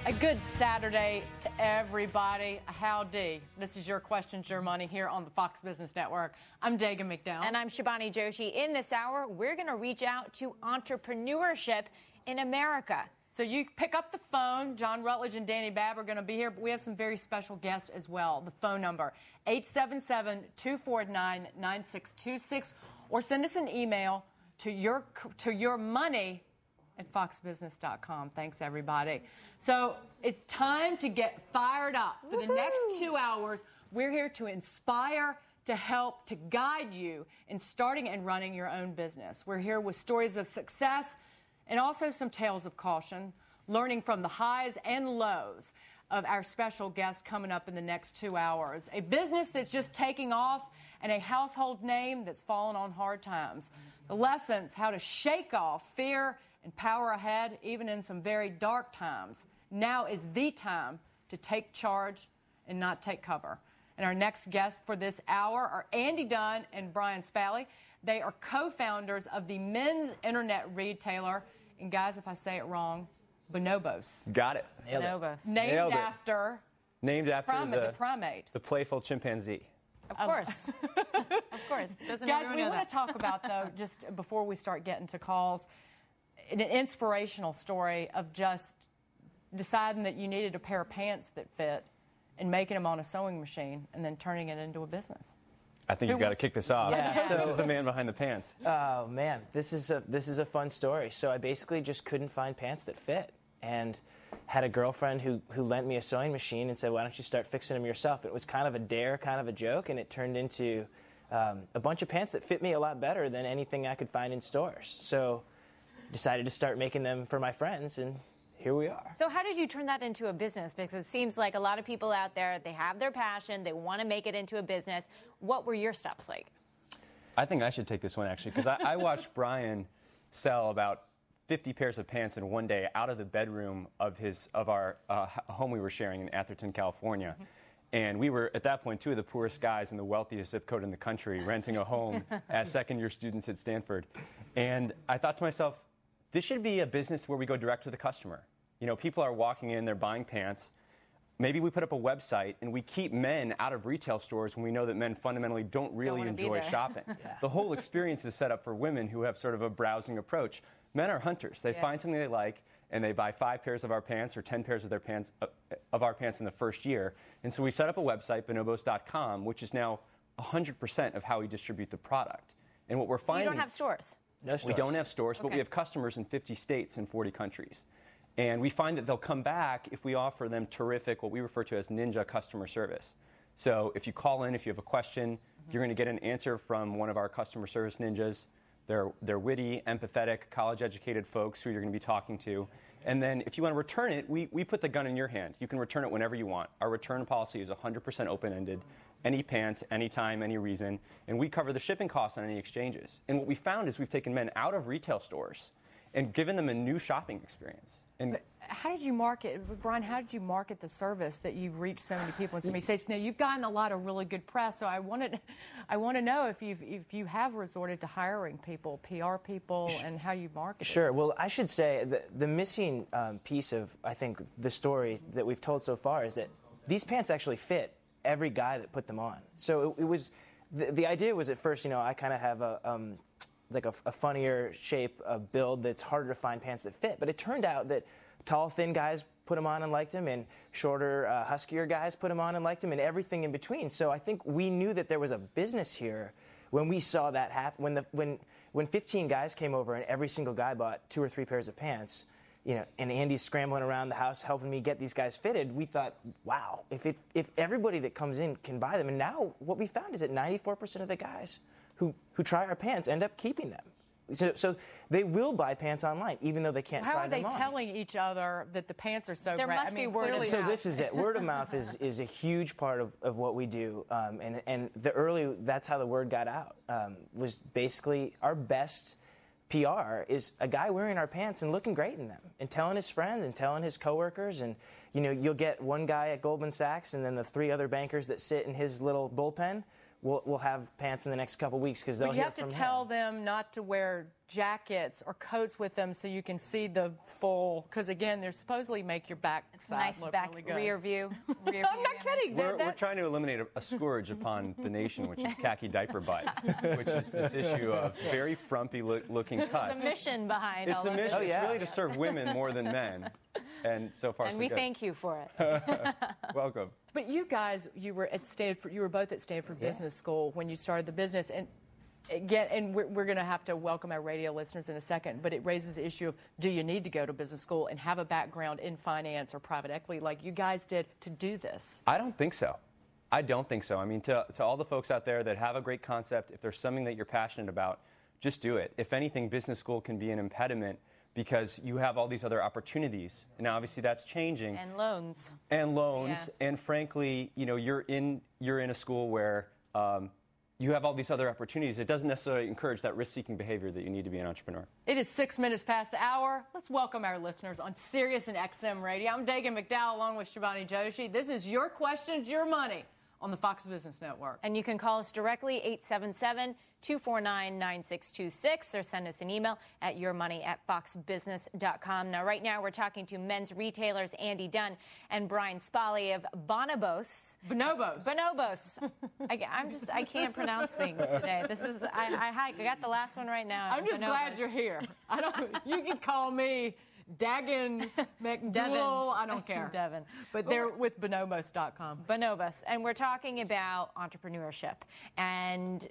A good Saturday to everybody. Howdy. This is Your Questions, Your Money here on the Fox Business Network. I'm Dagan McDowell. And I'm Shibani Joshi. In this hour, we're going to reach out to entrepreneurship in America. So you pick up the phone. John Rutledge and Dani Babb are going to be here, but we have some very special guests as well. The phone number, 877-249-9626, or send us an email to your money at foxbusiness.com. Thanks, everybody. So it's time to get fired up. For the next 2 hours, we're here to inspire, to help, to guide you in starting and running your own business. We're here with stories of success and also some tales of caution, learning from the highs and lows of our special guest coming up in the next 2 hours. A business that's just taking off and a household name that's fallen on hard times. The lessons, how to shake off fear and power ahead, even in some very dark times. Now is the time to take charge and not take cover. And our next guests for this hour are Andy Dunn and Brian Spalley. They are co-founders of the men's internet retailer, and guys, if I say it wrong, Bonobos. Got it. Bonobos. Named after the primate. The playful chimpanzee. Of course. Of course. Guys, we want to talk about, though, just before we start getting to calls, an inspirational story of just deciding that you needed a pair of pants that fit and making them on a sewing machine and then turning it into a business. I think you've got to kick this off. Yeah, this is the man behind the pants. Oh man, this is a fun story. So I basically just couldn't find pants that fit, and had a girlfriend who lent me a sewing machine and said, "Why don't you start fixing them yourself?" It was kind of a dare, kind of a joke, and it turned into a bunch of pants that fit me a lot better than anything I could find in stores. So decided to start making them for my friends, and here we are. So how did you turn that into a business? Because it seems like a lot of people out there, they have their passion, they want to make it into a business. What were your steps like? I think I should take this one, actually, because I watched Brian sell about 50 pairs of pants in one day out of the bedroom of our home we were sharing in Atherton, California. Mm-hmm. And we were, at that point, two of the poorest guys in the wealthiest zip code in the country, renting a home as second-year students at Stanford. And I thought to myself, this should be a business where we go direct to the customer. You know, people are walking in, they're buying pants. Maybe we put up a website and we keep men out of retail stores when we know that men fundamentally don't really enjoy shopping. Yeah. The whole experience is set up for women who have sort of a browsing approach. Men are hunters. They find something they like and they buy 5 pairs of our pants or 10 pairs of their pants of our pants in the first year. And so we set up a website, bonobos.com, which is now 100% of how we distribute the product. And what we're finding, you don't have stores. No stores. We don't have stores, but we have customers in 50 states and 40 countries. And we find that they'll come back if we offer them terrific, what we refer to as ninja customer service. So if you call in, if you have a question, you're going to get an answer from one of our customer service ninjas. They're witty, empathetic, college-educated folks who you're going to be talking to. And then if you want to return it, we put the gun in your hand. You can return it whenever you want. Our return policy is 100% open-ended. Any pant, anytime, any reason. And we cover the shipping costs on any exchanges. And what we found is we've taken men out of retail stores and given them a new shopping experience. And how did you market, Brian, how did you market the service that you've reached so many people in so many states? Now, you've gotten a lot of really good press, so I want to know if you have resorted to hiring people, PR people, and how you market it. Sure. Well, I should say the missing piece of, I think, the story that we've told so far is that these pants actually fit every guy that put them on. So it was, the idea was at first, you know, I kind of have a funnier shape, build that's harder to find pants that fit. But it turned out that tall, thin guys put them on and liked them, and shorter, huskier guys put them on and liked them, and everything in between. So I think we knew that there was a business here when we saw that happen. When 15 guys came over and every single guy bought 2 or 3 pairs of pants, you know, and Andy's scrambling around the house helping me get these guys fitted, we thought, wow, if everybody that comes in can buy them. And now what we found is that 94% of the guys who try our pants end up keeping them. So they will buy pants online, even though they can't try them on. How are they telling each other that the pants are so great? There must be word of mouth. So this is it. Word of mouth is a huge part of what we do. And that's how the word got out, was basically our best PR is a guy wearing our pants and looking great in them and telling his friends and telling his coworkers. And, you know, you'll get one guy at Goldman Sachs and then the 3 other bankers that sit in his little bullpen will have pants in the next couple weeks because they'll hear from him. You have to tell them not to wear jackets or coats with them so you can see the full, because again, they're supposedly make your back side Nice look back really good. rear view. I'm not kidding. We're trying to eliminate a scourge upon the nation, which is khaki diaper butt, which is this issue of very frumpy looking cuts. The mission behind It's all a of mission. this. Oh, yeah. It's really to serve women more than men. And so far, And so we good. thank you for it. Welcome. But you guys, you were both at Stanford Business School when you started the business, and again, and we're going to have to welcome our radio listeners in a second, but it raises the issue of, do you need to go to business school and have a background in finance or private equity like you guys did to do this? I don't think so. I don't think so. I mean, to all the folks out there that have a great concept, if there's something that you're passionate about, just do it. If anything, business school can be an impediment because you have all these other opportunities. Now, obviously, that's changing. And loans. Yeah. And frankly, you're in a school where you have all these other opportunities. It doesn't necessarily encourage that risk-seeking behavior that you need to be an entrepreneur. It is 6 minutes past the hour. Let's welcome our listeners on Sirius and XM Radio. I'm Dagan McDowell along with Shivani Joshi. This is Your Questions, Your Money on the Fox Business Network. And you can call us directly, 877-249-9626, or send us an email at yourmoney@foxbusiness.com. Now, right now, we're talking to men's retailers Andy Dunn and Brian Spalley of Bonobos. I can't pronounce things today. I got the last one right now. I'm just glad you're here. You can call me Dagan McDowell, I don't care. Devin. But they're with bonobos.com. Bonobos. And we're talking about entrepreneurship. And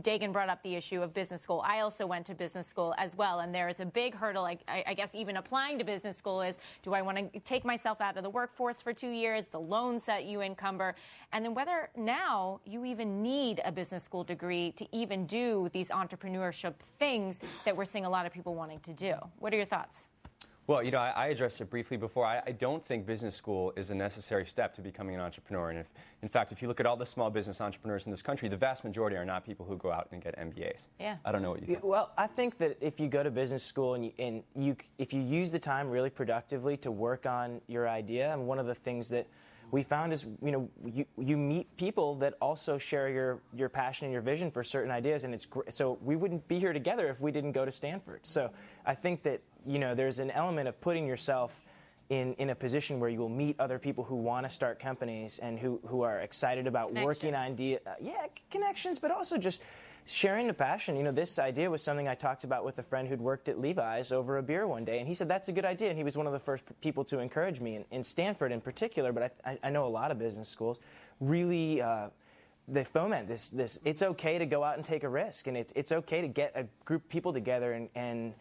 Dagan brought up the issue of business school. I also went to business school as well. And there is a big hurdle, I guess even applying to business school is, do I want to take myself out of the workforce for 2 years, the loans that you encumber, and then whether now you even need a business school degree to even do these entrepreneurship things that we're seeing a lot of people wanting to do. What are your thoughts? Well, I addressed it briefly before. I don't think business school is a necessary step to becoming an entrepreneur. And in fact, if you look at all the small business entrepreneurs in this country, the vast majority are not people who go out and get MBAs. Yeah. I don't know what you think. Well, I think that if you go to business school if you use the time really productively to work on your idea, and one of the things that we found is, you meet people that also share your passion and your vision for certain ideas, and it's so we wouldn't be here together if we didn't go to Stanford. So I think that there's an element of putting yourself in a position where you will meet other people who want to start companies and who are excited about working on ideas. Connections, but also just sharing the passion. This idea was something I talked about with a friend who'd worked at Levi's over a beer one day, and he said, that's a good idea, and he was one of the first people to encourage me, in Stanford in particular, but I know a lot of business schools really they foment this it's okay to go out and take a risk, and it's okay to get a group of people together and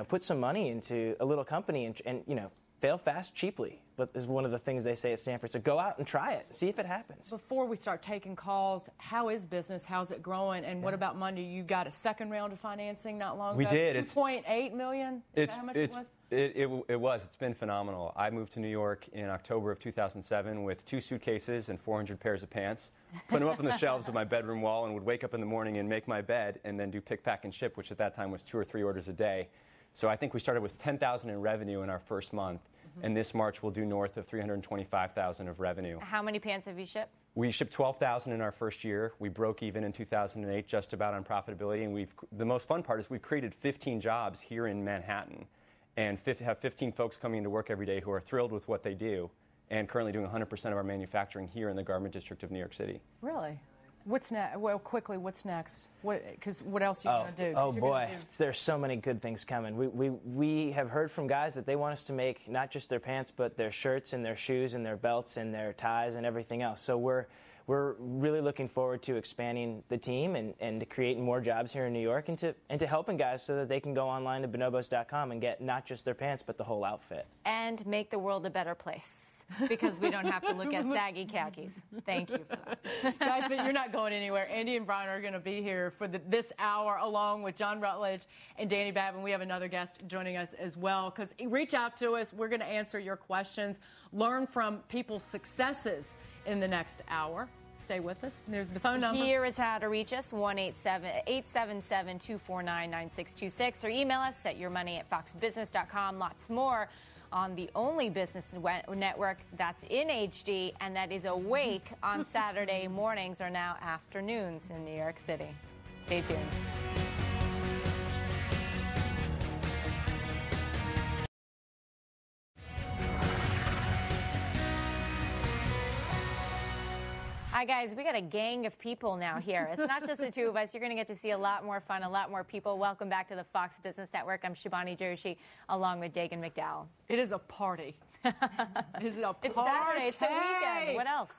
put some money into a little company and fail fast cheaply, but is one of the things they say at Stanford. So go out and try it. See if it happens. Before we start taking calls, how is business? How's it growing? And what about money? You got a second round of financing not long ago. We did. $2.8 million? Is that how much it was? It was. It's been phenomenal. I moved to New York in October of 2007 with 2 suitcases and 400 pairs of pants, put them up on the shelves of my bedroom wall, and would wake up in the morning and make my bed and then do pick, pack, and ship, which at that time was 2 or 3 orders a day. So I think we started with $10,000 in revenue in our first month, and this March we'll do north of $325,000 of revenue. How many pants have you shipped? We shipped 12,000 in our first year. We broke even in 2008, just about on profitability. And the most fun part is we've created 15 jobs here in Manhattan, and have 15 folks coming into work every day who are thrilled with what they do, and currently doing 100% of our manufacturing here in the garment district of New York City. Really? What's next? Well, quickly, what's next? Because what else are you going to do? Oh boy, there's so many good things coming. We have heard from guys that they want us to make not just their pants, but their shirts and their shoes and their belts and their ties and everything else. So we're really looking forward to expanding the team and to creating more jobs here in New York, and to helping guys so that they can go online to bonobos.com and get not just their pants but the whole outfit. And make the world a better place, because we don't have to look at saggy khakis. Thank you for that. Guys, but you're not going anywhere. Andy and Brian are going to be here for this hour, along with John Rutledge and Dani Babb, and we have another guest joining us as well. Because reach out to us. We're going to answer your questions, learn from people's successes in the next hour. Stay with us. There's the phone number. Here is how to reach us, 1-877-249-9626, or email us at yourmoney@foxbusiness.com. Lots more on the only business network that's in HD and that is awake on Saturday mornings or now afternoons in New York City. Stay tuned. Hi, guys. We got a gang of people now here. It's not just the two of us. You're going to get to see a lot more fun, a lot more people. Welcome back to the Fox Business Network. I'm Shibani Joshi, along with Dagan McDowell. It is a party. It is a party. It's Saturday. It's the weekend. What else?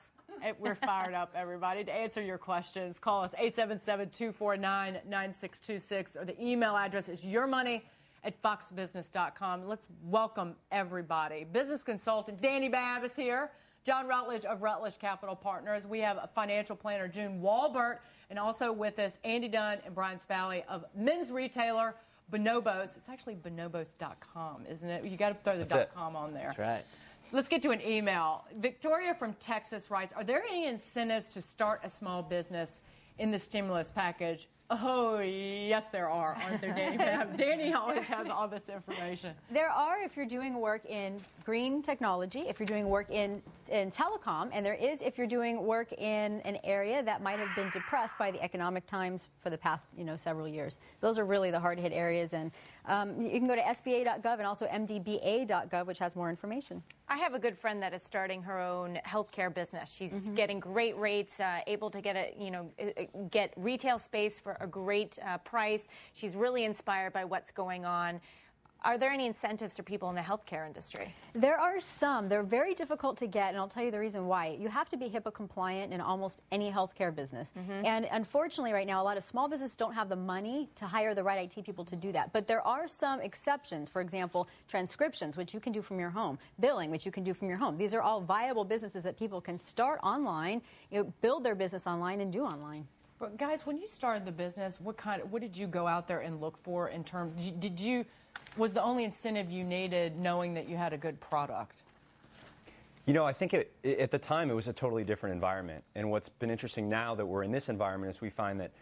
We're fired up, everybody. To answer your questions, call us 877-249-9626, or the email address is yourmoney@foxbusiness.com. Let's welcome everybody. Business consultant Dani Babb is here. John Rutledge of Rutledge Capital Partners. We have a financial planner, June Walbert, and also with us, Andy Dunn and Brian Spalley of men's retailer Bonobos. It's actually bonobos.com, isn't it? You got to throw the .com on there. That's right. Let's get to an email. Victoria from Texas writes, are there any incentives to start a small business in the stimulus package? Oh, yes, there are, aren't there, Dani Babb? Dani always has all this information. There are if you're doing work in green technology, if you're doing work in telecom, and there is if you're doing work in an area that might have been depressed by the economic times for the past, several years. Those are really the hard-hit areas, and you can go to SBA.gov and also MDBA.gov, which has more information. I have a good friend that is starting her own healthcare business. She's getting great rates, able to get retail space for a great price. She's really inspired by what's going on. Are there any incentives for people in the healthcare industry? There are some. They're very difficult to get, and I'll tell you the reason why. You have to be HIPAA compliant in almost any healthcare business. And unfortunately, right now, a lot of small businesses don't have the money to hire the right IT people to do that. But there are some exceptions. For example, transcriptions, which you can do from your home. Billing, which you can do from your home. These are all viable businesses that people can start online, build their business online, and do online. But guys, when you started the business, what did you go out there and look for in terms? Was the only incentive you needed knowing that you had a good product? I think at the time it was a totally different environment. And what's been interesting now that we're in this environment is we find that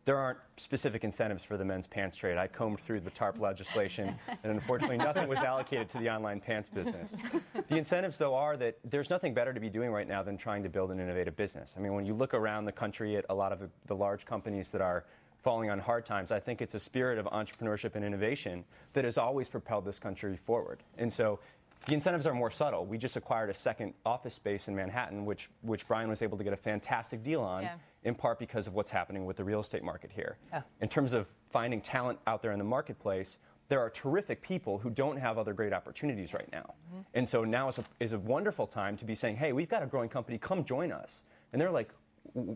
there aren't specific incentives for the men's pants trade. I combed through the TARP legislation, and unfortunately nothing was allocated to the online pants business. The incentives, though, are that there's nothing better to be doing right now than trying to build an innovative business. I mean, when you look around the country at a lot of the large companies that are falling on hard times, I think it's a spirit of entrepreneurship and innovation that has always propelled this country forward. And so the incentives are more subtle. We just acquired a second office space in Manhattan, which Brian was able to get a fantastic deal on, in part because of what's happening with the real estate market here. In terms of finding talent out there in the marketplace, there are terrific people who don't have other great opportunities right now. And so now is a wonderful time to be saying, hey, we've got a growing company, come join us. And they're like,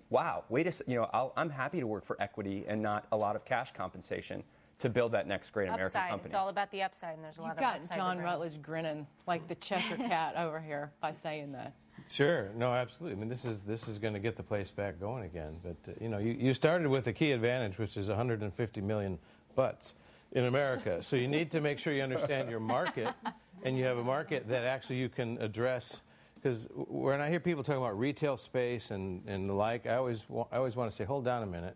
wow, wait a second, I'm happy to work for equity and not a lot of cash compensation to build that next great American company. It's all about the upside, and there's a lot of upside. You've got John Rutledge grinning like the Cheshire Cat over here by saying that. Sure. No, absolutely. I mean, this is going to get the place back going again. But, you started with a key advantage, which is 150 million butts in America. So you need to make sure you understand your market, and you have a market that actually you can address. Because when I hear people talking about retail space and the like, I always want to say, hold down a minute.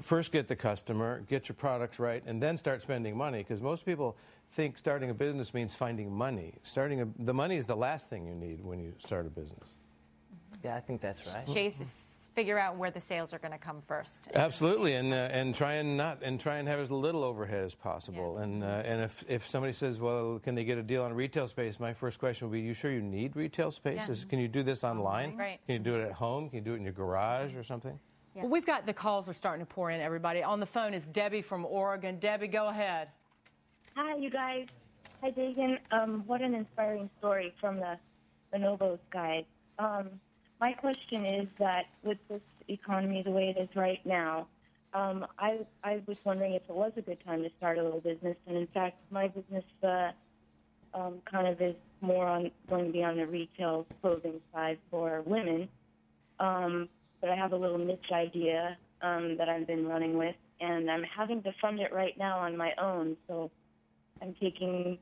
First get the customer, get your products right, and then start spending money. Because most people think starting a business means finding money. The money is the last thing you need when you start a business. Yeah, I think that's right. Chase, figure out where the sales are going to come first. Absolutely, and try and have as little overhead as possible. Yeah. And if somebody says, well, can they get a deal on retail space? My first question would be, you sure you need retail space? Yeah. Can you do this online? Right. Can you do it at home? Can you do it in your garage or something? Yeah. Well, we've got the calls are starting to pour in, everybody. On the phone is Debbie from Oregon. Debbie, go ahead. Hi, you guys. Hi, Dagan. What an inspiring story from the Bonobos guys. My question is that with this economy the way it is right now, I was wondering if it was a good time to start a little business. And in fact, my business kind of is more going to be on the retail clothing side for women. But I have a little niche idea that I've been running with, and I'm having to fund it right now on my own. So I'm taking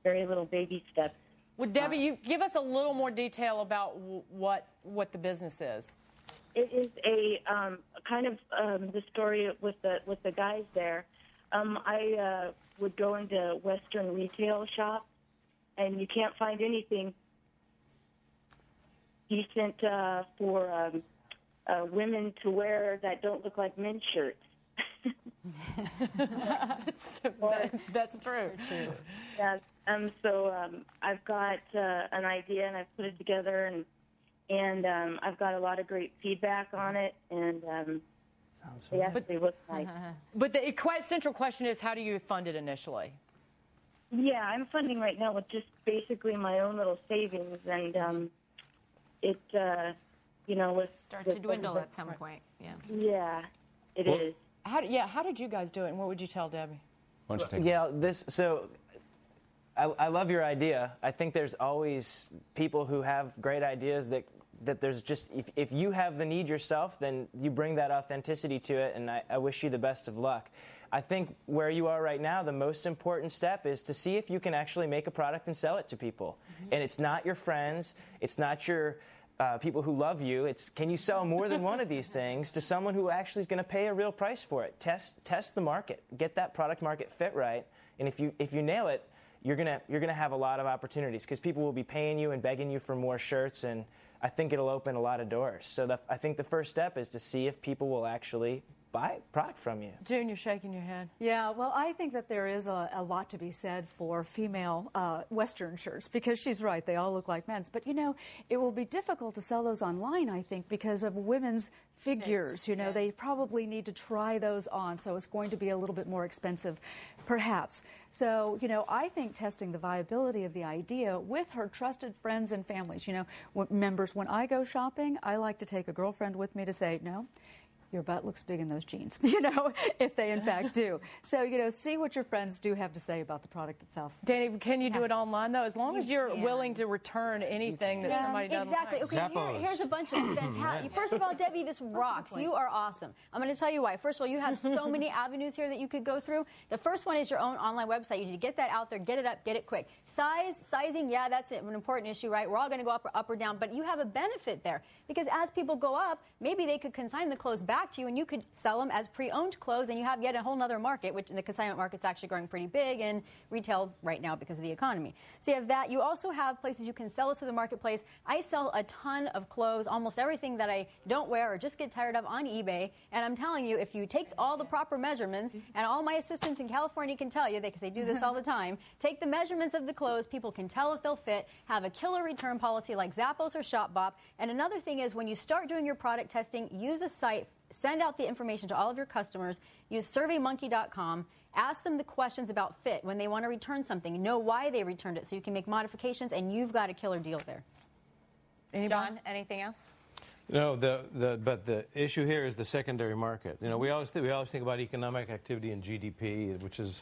very little baby steps. Well, Debbie, you give us a little more detail about what the business is. It is a kind of the story with the guys there. I would go into Western retail shops, and you can't find anything decent for women to wear that don't look like men's shirts. That's true. Yeah. So I've got an idea, and I've put it together, and I've got a lot of great feedback on it, and Sounds they actually look nice. But the central question is, how do you fund it initially? Yeah, I'm funding right now with just basically my own little savings, and it, with Start to dwindle at some point. Yeah. Yeah, it is. How did you guys do it, and what would you tell Debbie? Why don't you take Yeah, I love your idea. I think there's always people who have great ideas that there's just, if you have the need yourself, then you bring that authenticity to it, and I wish you the best of luck. I think where you are right now, the most important step is to see if you can actually make a product and sell it to people. Mm-hmm. And it's not your friends, it's not your people who love you. It's, can you sell more than one of these things to someone who actually is going to pay a real price for it? Test the market, get that product market fit right, and if you nail it, you're gonna have a lot of opportunities, because people will be paying you and begging you for more shirts, and I think it'll open a lot of doors. So I think the first step is to see if people will actually buy product from you. June, you're shaking your head. Yeah, well, I think that there is a lot to be said for female Western shirts, because she's right, they all look like men's. But, it will be difficult to sell those online, I think, because of women's figures. They probably need to try those on, so it's going to be a little bit more expensive, perhaps. So, I think testing the viability of the idea with her trusted friends and families, members, when I go shopping, I like to take a girlfriend with me to say, no, your butt looks big in those jeans, if they in fact do. So, see what your friends do have to say about the product itself. Danny, can you do it online, though? As long as you're willing to return anything that somebody doesn't Exactly. like. Okay, here's a bunch of fantastic. First of all, Debbie, this rocks. You are awesome. I'm going to tell you why. First of all, you have so many avenues here that you could go through. The first one is your own online website. You need to get that out there, get it up, get it quick. Sizing, yeah, that's an important issue, right? We're all going to go up or down, but you have a benefit there, because as people go up, maybe they could consign the clothes back to you, and you could sell them as pre-owned clothes, and you have yet a whole other market, which the consignment market's actually growing pretty big in retail right now because of the economy. So you have that. You also have places you can sell this to the marketplace. I sell a ton of clothes, almost everything that I don't wear or just get tired of, on eBay, and I'm telling you, if you take all the proper measurements, and all my assistants in California can tell you, because they do this all the time, take the measurements of the clothes, people can tell if they'll fit, have a killer return policy like Zappos or ShopBop. And another thing is, when you start doing your product testing, use a site, send out the information to all of your customers, use surveymonkey.com, ask them the questions about fit when they want to return something, know why they returned it so you can make modifications, and you've got a killer deal there. John, anything else? No, but the issue here is the secondary market. We always think about economic activity and GDP, which is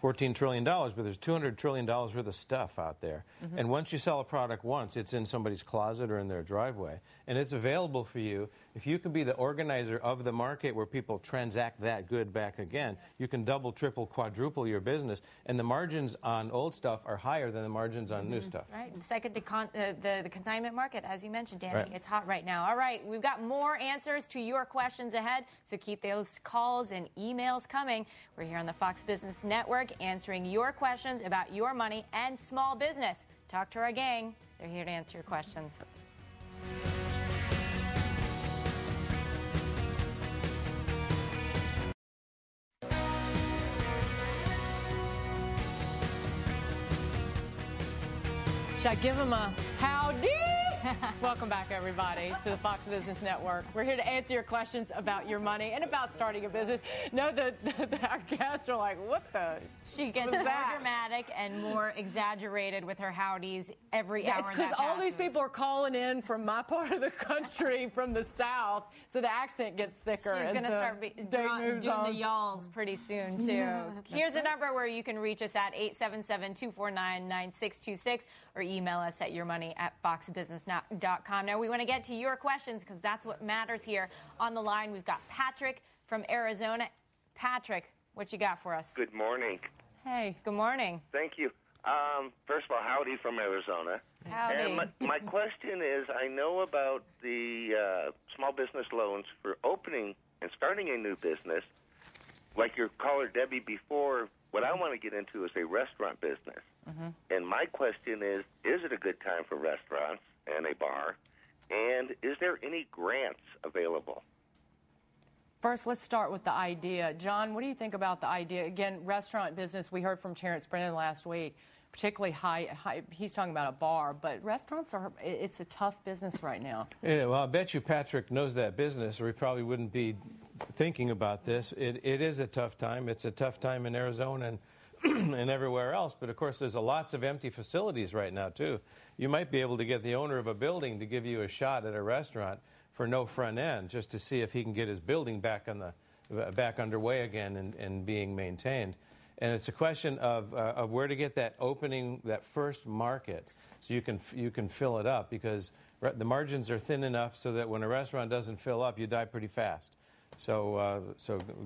$14 trillion, but there's $200 trillion worth of stuff out there. Mm-hmm. And once you sell a product once, it's in somebody's closet or in their driveway, and it's available for you. If you can be the organizer of the market where people transact that good back again, you can double, triple, quadruple your business, and the margins on old stuff are higher than the margins on new stuff. Right. And second, the consignment market, as you mentioned, Danny, right. It's hot right now. All right, we've got more answers to your questions ahead, so keep those calls and emails coming. We're here on the Fox Business Network answering your questions about your money and small business. Talk to our gang. They're here to answer your questions. Should I give them a howdy? Welcome back, everybody, to the Fox Business Network. We're here to answer your questions about your money and about starting a business. No, our guests are like, what the? She gets more dramatic and more exaggerated with her howdies every hour. It's because all these people are calling in from my part of the country, from the South, so the accent gets thicker. She's going to start doing the y'alls pretty soon, too. Yeah, here's the number where you can reach us at 877-249-9626 or email us at yourmoney@foxbusiness.com. Now, we want to get to your questions because that's what matters here. On the line, we've got Patrick from Arizona. Patrick, what you got for us? Good morning. Hey. Good morning. Thank you. First of all, howdy from Arizona. Howdy. And my question is, I know about the small business loans for opening and starting a new business. Like your caller Debbie before, what I want to get into is a restaurant business. Mm-hmm. And my question is it a good time for restaurants and a bar? And is there any grants available? First, let's start with the idea. John, what do you think about the idea? Again, restaurant business, we heard from Terrence Brennan last week. particularly high. He's talking about a bar, but restaurants it's a tough business right now. Yeah, well, I bet you Patrick knows that business, or he probably wouldn't be thinking about this. It is a tough time. It's a tough time in Arizona and everywhere else. But of course, there's lots of empty facilities right now too. You might be able to get the owner of a building to give you a shot at a restaurant for no front end, just to see if he can get his building back underway again and being maintained. And it's a question of where to get that opening, that first market, so you can fill it up, because the margins are thin enough so that when a restaurant doesn't fill up, you die pretty fast. So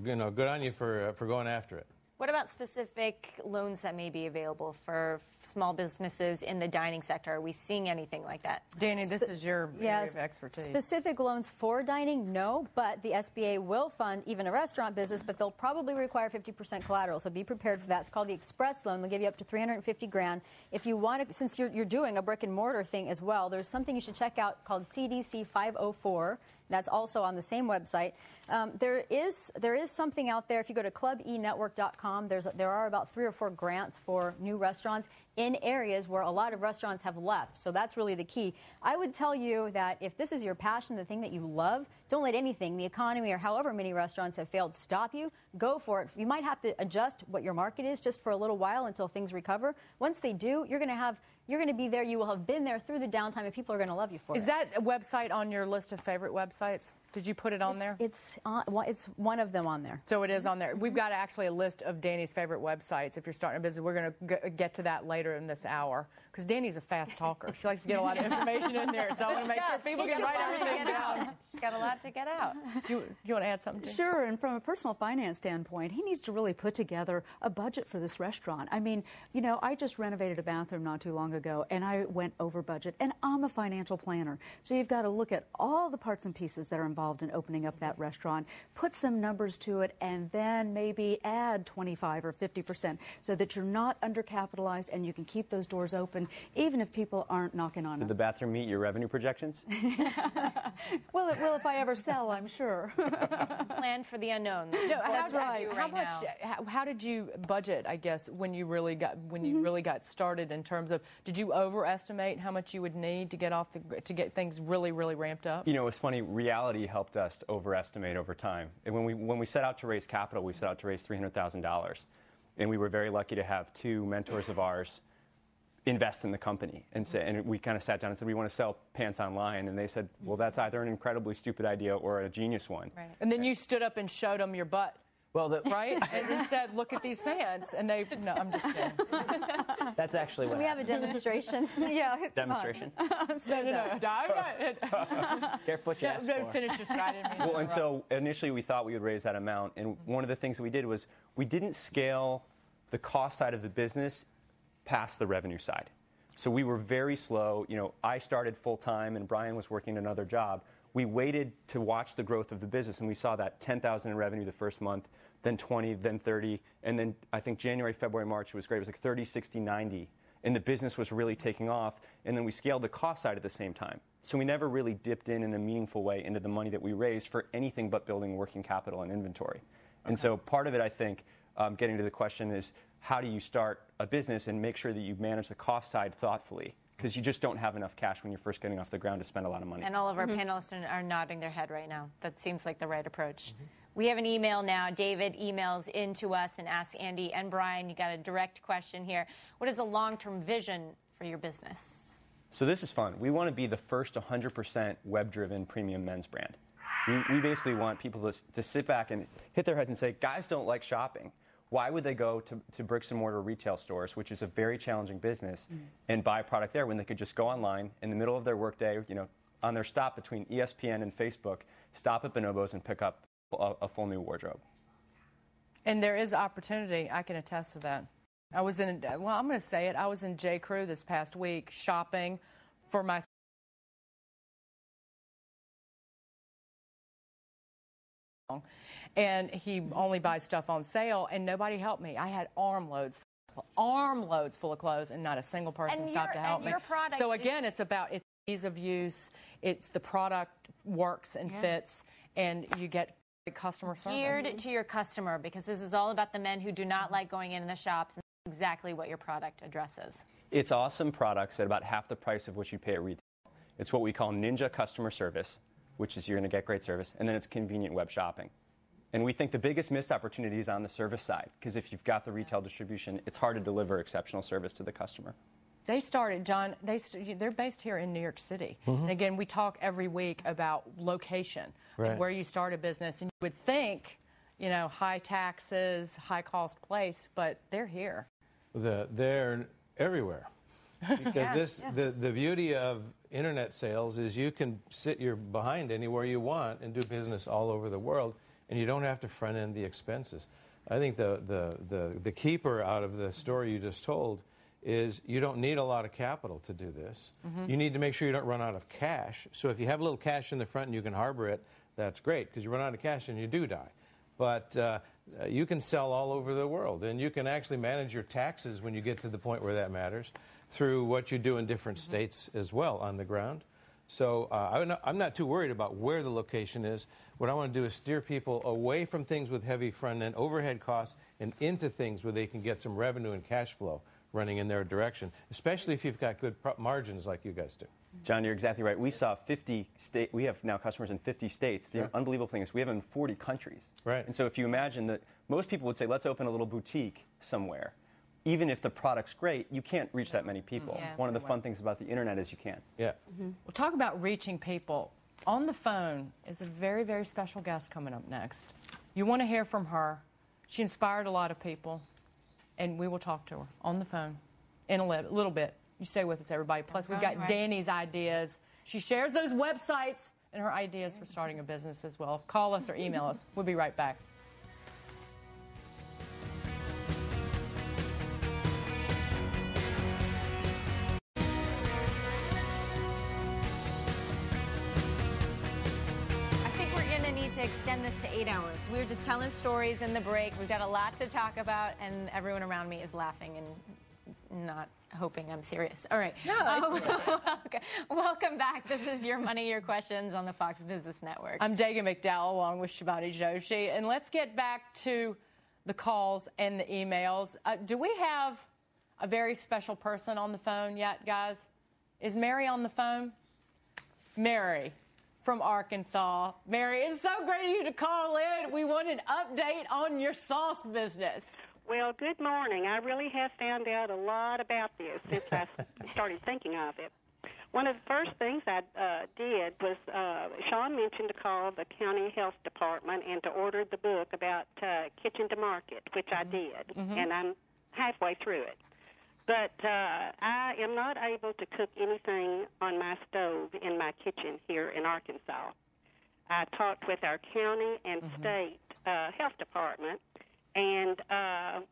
good on you for going after it. What about specific loans that may be available for small businesses in the dining sector? Are we seeing anything like that? Danny, this is your area of expertise. Specific loans for dining, no, but the SBA will fund even a restaurant business, but they'll probably require 50% collateral, so be prepared for that. It's called the Express Loan. They'll give you up to $350,000. If you want to, since you're doing a brick and mortar thing as well, there's something you should check out called CDC 504. That's also on the same website. There is something out there. If you go to clubenetwork.com, there are about 3 or 4 grants for new restaurants in areas where a lot of restaurants have left. So that's really the key. I would tell you that if this is your passion, the thing that you love, don't let anything, the economy or however many restaurants have failed, stop you. Go for it. You might have to adjust what your market is just for a little while until things recover. Once they do, you're going to be there. You will have been there through the downtime, and people are going to love you for it. Is that a website on your list of favorite websites? Did you put it on there? It's one of them on there. So it is on there. We've got actually a list of Danny's favorite websites. If you're starting a business, we're going to get to that later in this hour, because Danny's a fast talker. She likes to get a lot of information in there, so I want to make sure people can write everything down. She's got a lot to get out. Do you want to add something? Sure, and from a personal finance standpoint, he needs to really put together a budget for this restaurant. I mean, I just renovated a bathroom not too long ago, and I went over budget, and I'm a financial planner. So you've got to look at all the parts and pieces that are involved in opening up that restaurant, put some numbers to it, and then maybe add 25 or 50% so that you're not undercapitalized and you can keep those doors open even if people aren't knocking on them. Did the bathroom meet your revenue projections? Well, it will if I ever sell, I'm sure. Plan for the unknown. No, That's right. How did you budget, I guess, when you really got started, in terms of, did you overestimate how much you would need to get things really, really ramped up? It's funny, reality helped us overestimate over time. And when we set out to raise capital, we set out to raise $300,000. And we were very lucky to have 2 mentors of ours invest in the company. And we kind of sat down and said, we want to sell pants online. And they said, well, that's either an incredibly stupid idea or a genius one. Right. And then you stood up and showed them your butt. Well, right? And then said, look at these pants. And they, no, I'm just kidding. That's actually what We have a demonstration. Yeah. Demonstration? No. Careful what you ask for. Finish this right in. Well, and so initially we thought we would raise that amount. And one of the things that we did was we didn't scale the cost side of the business past the revenue side. So we were very slow. I started full time and Brian was working another job. We waited to watch the growth of the business, and we saw that 10,000 in revenue the first month, then 20, then 30, and then I think January, February, March, it was great. It was like 30, 60, 90, and the business was really taking off, and then we scaled the cost side at the same time. So we never really dipped in a meaningful way into the money that we raised for anything but building working capital and inventory. Okay. And so part of it, I think, getting to the question is, how do you start a business and make sure that you manage the cost side thoughtfully? Because you just don't have enough cash when you're first getting off the ground to spend a lot of money. And all of our panelists are nodding their head right now. That seems like the right approach. We have an email now. David emails into us and asks Andy and Brian, you got a direct question here. What is a long-term vision for your business? So this is fun. We want to be the first 100% web-driven premium men's brand. We basically want people to sit back and hit their heads and say, guys don't like shopping. Why would they go to bricks and mortar retail stores, which is a very challenging business, and buy a product there when they could just go online in the middle of their workday, on their stop between ESPN and Facebook, stop at Bonobos and pick up a full new wardrobe? And there is opportunity. I can attest to that. I'm going to say it. I was in J. Crew this past week shopping for my and he only buys stuff on sale, and nobody helped me. I had armloads full of clothes, and not a single person stopped to help me. So again, it's ease of use. It's the product works and fits, and you get customer service. Geared to your customer, because this is all about the men who do not like going in the shops. exactly what your product addresses. It's awesome products at about half the price of what you pay at retail. It's what we call Ninja customer service, which is you're going to get great service, and then it's convenient web shopping. And we think the biggest missed opportunity is on the service side, because if you've got the retail distribution, it's hard to deliver exceptional service to the customer. They started, John, they're based here in New York City. And again, we talk every week about location, and where you start a business. And you would think, you know, high taxes, high cost place, but they're here. They're everywhere. Because the beauty of internet sales is you can sit your behind anywhere you want and do business all over the world, and you don't have to front end the expenses. I think the keeper out of the story you just told is you don't need a lot of capital to do this. You need to make sure you don't run out of cash. So if you have a little cash in the front and you can harbor it, that's great, because you run out of cash and you do die. But you can sell all over the world, and you can actually manage your taxes when you get to the point where that matters through what you do in different states as well on the ground. So I'm not too worried about where the location is. What I want to do is steer people away from things with heavy front-end overhead costs and into things where they can get some revenue and cash flow running in their direction, especially if you've got good margins like you guys do. John, you're exactly right. We saw 50 states. We have now customers in 50 states. The unbelievable thing is we have them in 40 countries. Right. And so if you imagine that most people would say, let's open a little boutique somewhere. Even if the product's great, you can't reach that many people. One of the fun things about the internet is you can. We'll talk about reaching people. On the phone is a very, very special guest coming up next. You want to hear from her. She inspired a lot of people, and we will talk to her on the phone in a little bit. You stay with us, everybody. Plus, we've got Dani's ideas. She shares those websites and her ideas for starting a business as well. Call us or email us. We'll be right back. To extend this to 8 hours. We were just telling stories in the break. We've got a lot to talk about, and everyone around me is laughing and not hoping I'm serious. All right. No, welcome back. This is Your Money, Your Questions on the Fox Business Network. I'm Dagan McDowell along with Shivani Joshi, and let's get back to the calls and the emails. Do we have a very special person on the phone yet, guys? Is Mary on the phone? Mary from Arkansas. Mary, it's so great of you to call in. We want an update on your sauce business. Well, good morning. I really have found out a lot about this since I started thinking of it. One of the first things I did was Sean mentioned to call the county health department and to order the book about kitchen to market, which I did, and I'm halfway through it. But I am not able to cook anything on my stove in my kitchen here in Arkansas. I talked with our county and state health department, and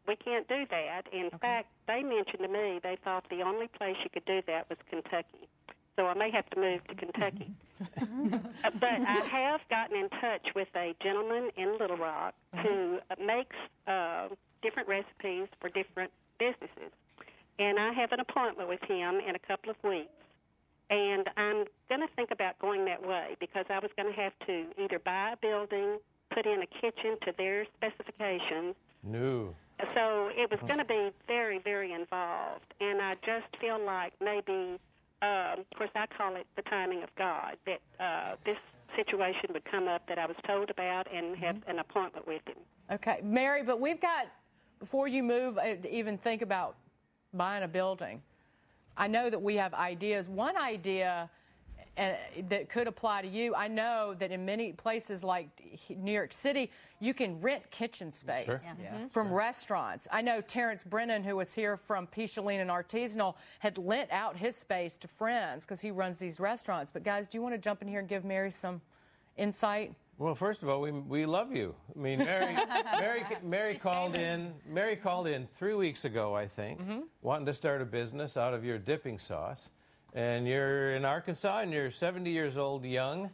we can't do that. In fact, they mentioned to me they thought the only place you could do that was Kentucky. So I may have to move to Kentucky. But I have gotten in touch with a gentleman in Little Rock who makes different recipes for different businesses. And I have an appointment with him in a couple of weeks. And I'm going to think about going that way because I was going to have to either buy a building, put in a kitchen to their specifications. No. So it was going to be very, very involved. And I just feel like maybe, of course, I call it the timing of God, that this situation would come up that I was told about and have an appointment with him. Okay. Mary, but we've got, before you move, even think about buying a building. I know that we have ideas. One idea that could apply to you, I know that in many places like New York City, you can rent kitchen space from restaurants. I know Terrence Brennan, who was here from Picheline and Artisanal, had lent out his space to friends because he runs these restaurants. But guys, do you want to jump in here and give Mary some insight? Well, first of all, we love you. I mean, Mary called in. Mary called in 3 weeks ago, I think, wanting to start a business out of your dipping sauce. And you're in Arkansas, and you're 70 years old, young.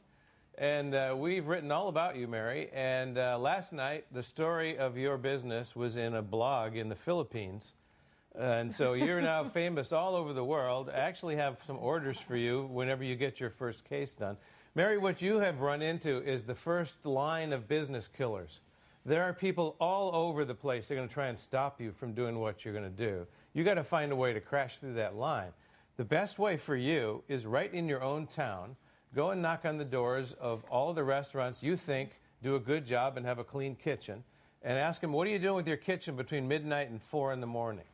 And we've written all about you, Mary. And last night, the story of your business was in a blog in the Philippines. And so you're now famous all over the world. I actually have some orders for you whenever you get your first case done. Mary, what you have run into is the first line of business killers. there are people all over the place. They're going to try and stop you from doing what you're going to do. You got to find a way to crash through that line. The best way for you is right in your own town. Go and knock on the doors of all the restaurants you think do a good job and have a clean kitchen, and ask them, what are you doing with your kitchen between midnight and 4 in the morning?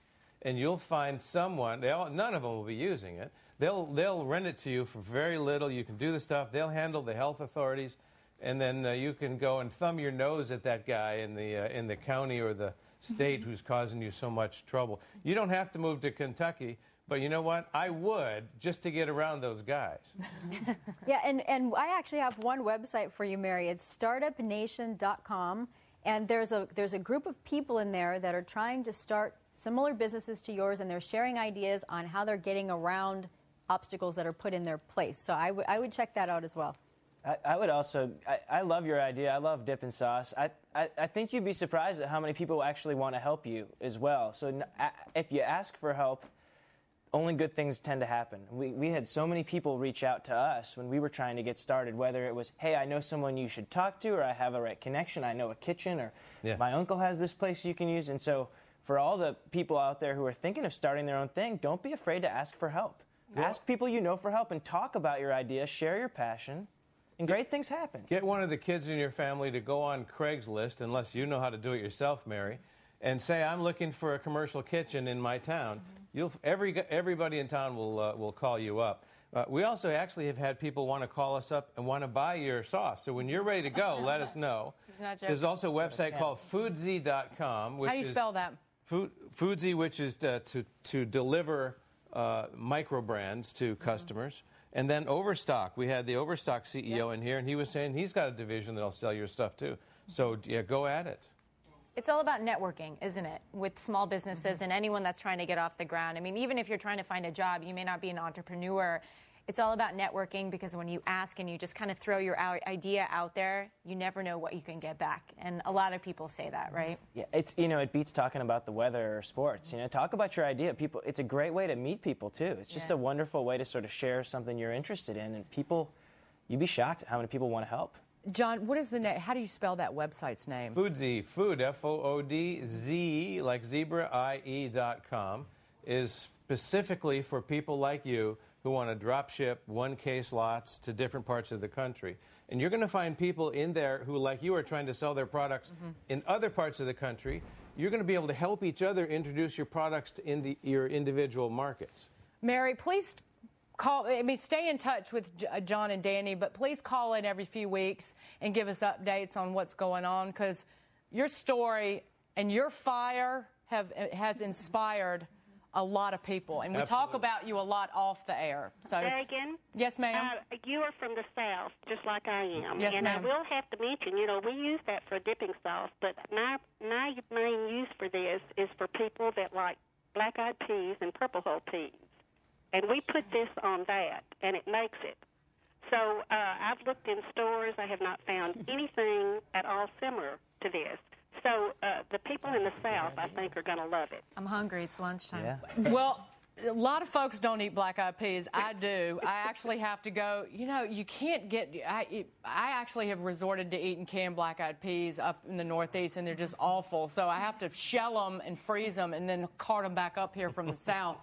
And you'll find someone, none of them will be using it. They'll rent it to you for very little. You can do the stuff. They'll handle the health authorities, and then you can go and thumb your nose at that guy in the county or the state who's causing you so much trouble. You don't have to move to Kentucky, but you know what? I would, just to get around those guys. Yeah, and I actually have one website for you, Mary. It's startupnation.com, and there's a group of people in there that are trying to start similar businesses to yours, and they're sharing ideas on how they're getting around obstacles that are put in their place. So I would check that out as well. I would also, I love your idea. I love dip and sauce. I think you'd be surprised at how many people actually want to help you as well. So if you ask for help, only good things tend to happen. We had so many people reach out to us when we were trying to get started, whether it was, hey, I know someone you should talk to, or I have a right connection, I know a kitchen, or my uncle has this place you can use. And so for all the people out there who are thinking of starting their own thing, don't be afraid to ask for help. Ask people you know for help and talk about your idea, share your passion, and great things happen. Get one of the kids in your family to go on Craigslist, unless you know how to do it yourself, Mary, and say, I'm looking for a commercial kitchen in my town. Everybody in town will call you up. We also actually have had people want to call us up and want to buy your sauce. So when you're ready to go, let us know. There's also a website called foodsy.com. How do you spell that? Foodsy, which is to deliver micro brands to customers. And then Overstock. We had the Overstock CEO in here, and he was saying he's got a division that'll sell your stuff too. So yeah, go at it. It's all about networking, isn't it, with small businesses and anyone that's trying to get off the ground. I mean, even if you're trying to find a job, you may not be an entrepreneur. It's all about networking, because when you ask and you just kind of throw your idea out there, you never know what you can get back. And a lot of people say that, right? Yeah, it beats talking about the weather or sports. Talk about your idea. It's a great way to meet people too. It's just a wonderful way to sort of share something you're interested in, and you'd be shocked at how many people want to help. John, what is the name? How do you spell that website's name? Foodsy, food, F-O-O-D-Z, like zebra, I-E.com, is specifically for people like you who want to drop ship one-case lots to different parts of the country. And you're going to find people in there who, like you, are trying to sell their products in other parts of the country. You're going to be able to help each other introduce your products to your individual markets. Mary, please stay in touch with John and Dani, but please call in every few weeks and give us updates on what's going on, because your story and your fire has inspired a lot of people, and we talk about you a lot off the air. So, Megan? Yes, ma'am? You are from the South, just like I am. Yes, and ma'am. I will have to mention, we use that for dipping sauce, but my main use for this is for people that like black-eyed peas and purple hull peas. And we put this on that, and it makes it. So I've looked in stores. I have not found anything at all similar to this. So the people in the South, I think, are going to love it. I'm hungry. It's lunchtime. Yeah. Well, a lot of folks don't eat black-eyed peas. I do. I actually have to go. You can't get. I actually have resorted to eating canned black-eyed peas up in the Northeast, and they're just awful. So I have to shell them and freeze them, and then cart them back up here from the South.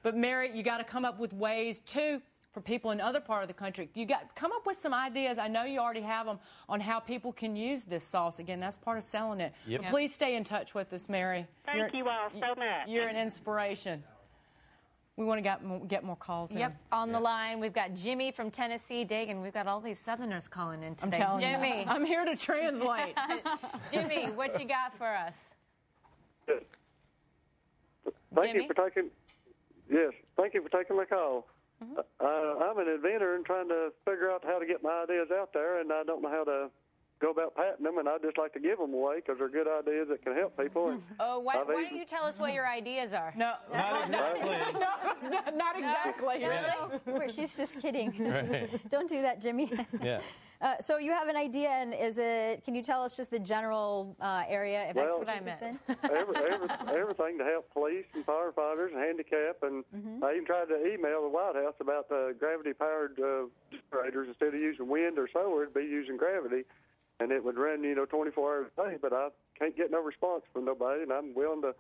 But Mary, you got to come up with ways too for people in other part of the country. You got to come up with some ideas. I know you already have them on how people can use this sauce. Again, that's part of selling it. Yep. But please stay in touch with us, Mary. Thank you all so much. You're an inspiration. We want to get more calls in. Yep, on the line, we've got Jimmy from Tennessee. Dagan, we've got all these Southerners calling in today. I'm telling Jimmy. you. I'm here to translate. Jimmy, what you got for us? Thank you for taking. Yes, thank you for taking my call. I'm an inventor and trying to figure out how to get my ideas out there, and I don't know how to go about patenting them, and I'd just like to give them away because they're good ideas that can help people. And why don't you tell us what your ideas are? No, not exactly. No, not exactly. Really? She's just kidding. Right. Don't do that, Jimmy. Yeah. So you have an idea, and can you tell us just the general area? If Well, that's what I meant. everything to help police and firefighters and handicap, and I even tried to email the White House about the gravity-powered generators. Instead of using wind or solar, it'd be using gravity. and it would run, 24 hours a day, but I can't get no response from nobody, and I'm willing to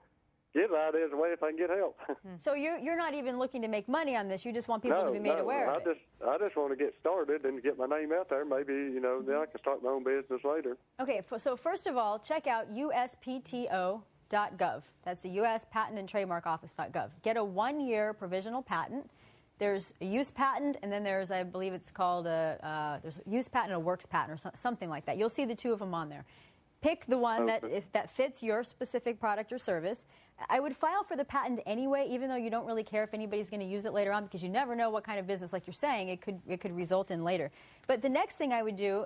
give ideas away if I can get help. So you're not even looking to make money on this. You just want people to be made aware of it. I just want to get started and get my name out there. Maybe, then I can start my own business later. Okay, so first of all, check out uspto.gov. That's the U.S. Patent and Trademark Office.gov. Get a 1-year provisional patent. There's a use patent, and then there's, I believe it's called there's a use patent and a works patent or something like that. You'll see the two of them on there. Pick the one that fits your specific product or service. I would file for the patent anyway, even though you don't really care if anybody's going to use it later on, because you never know what kind of business, like you're saying, it could result in later. But the next thing I would do,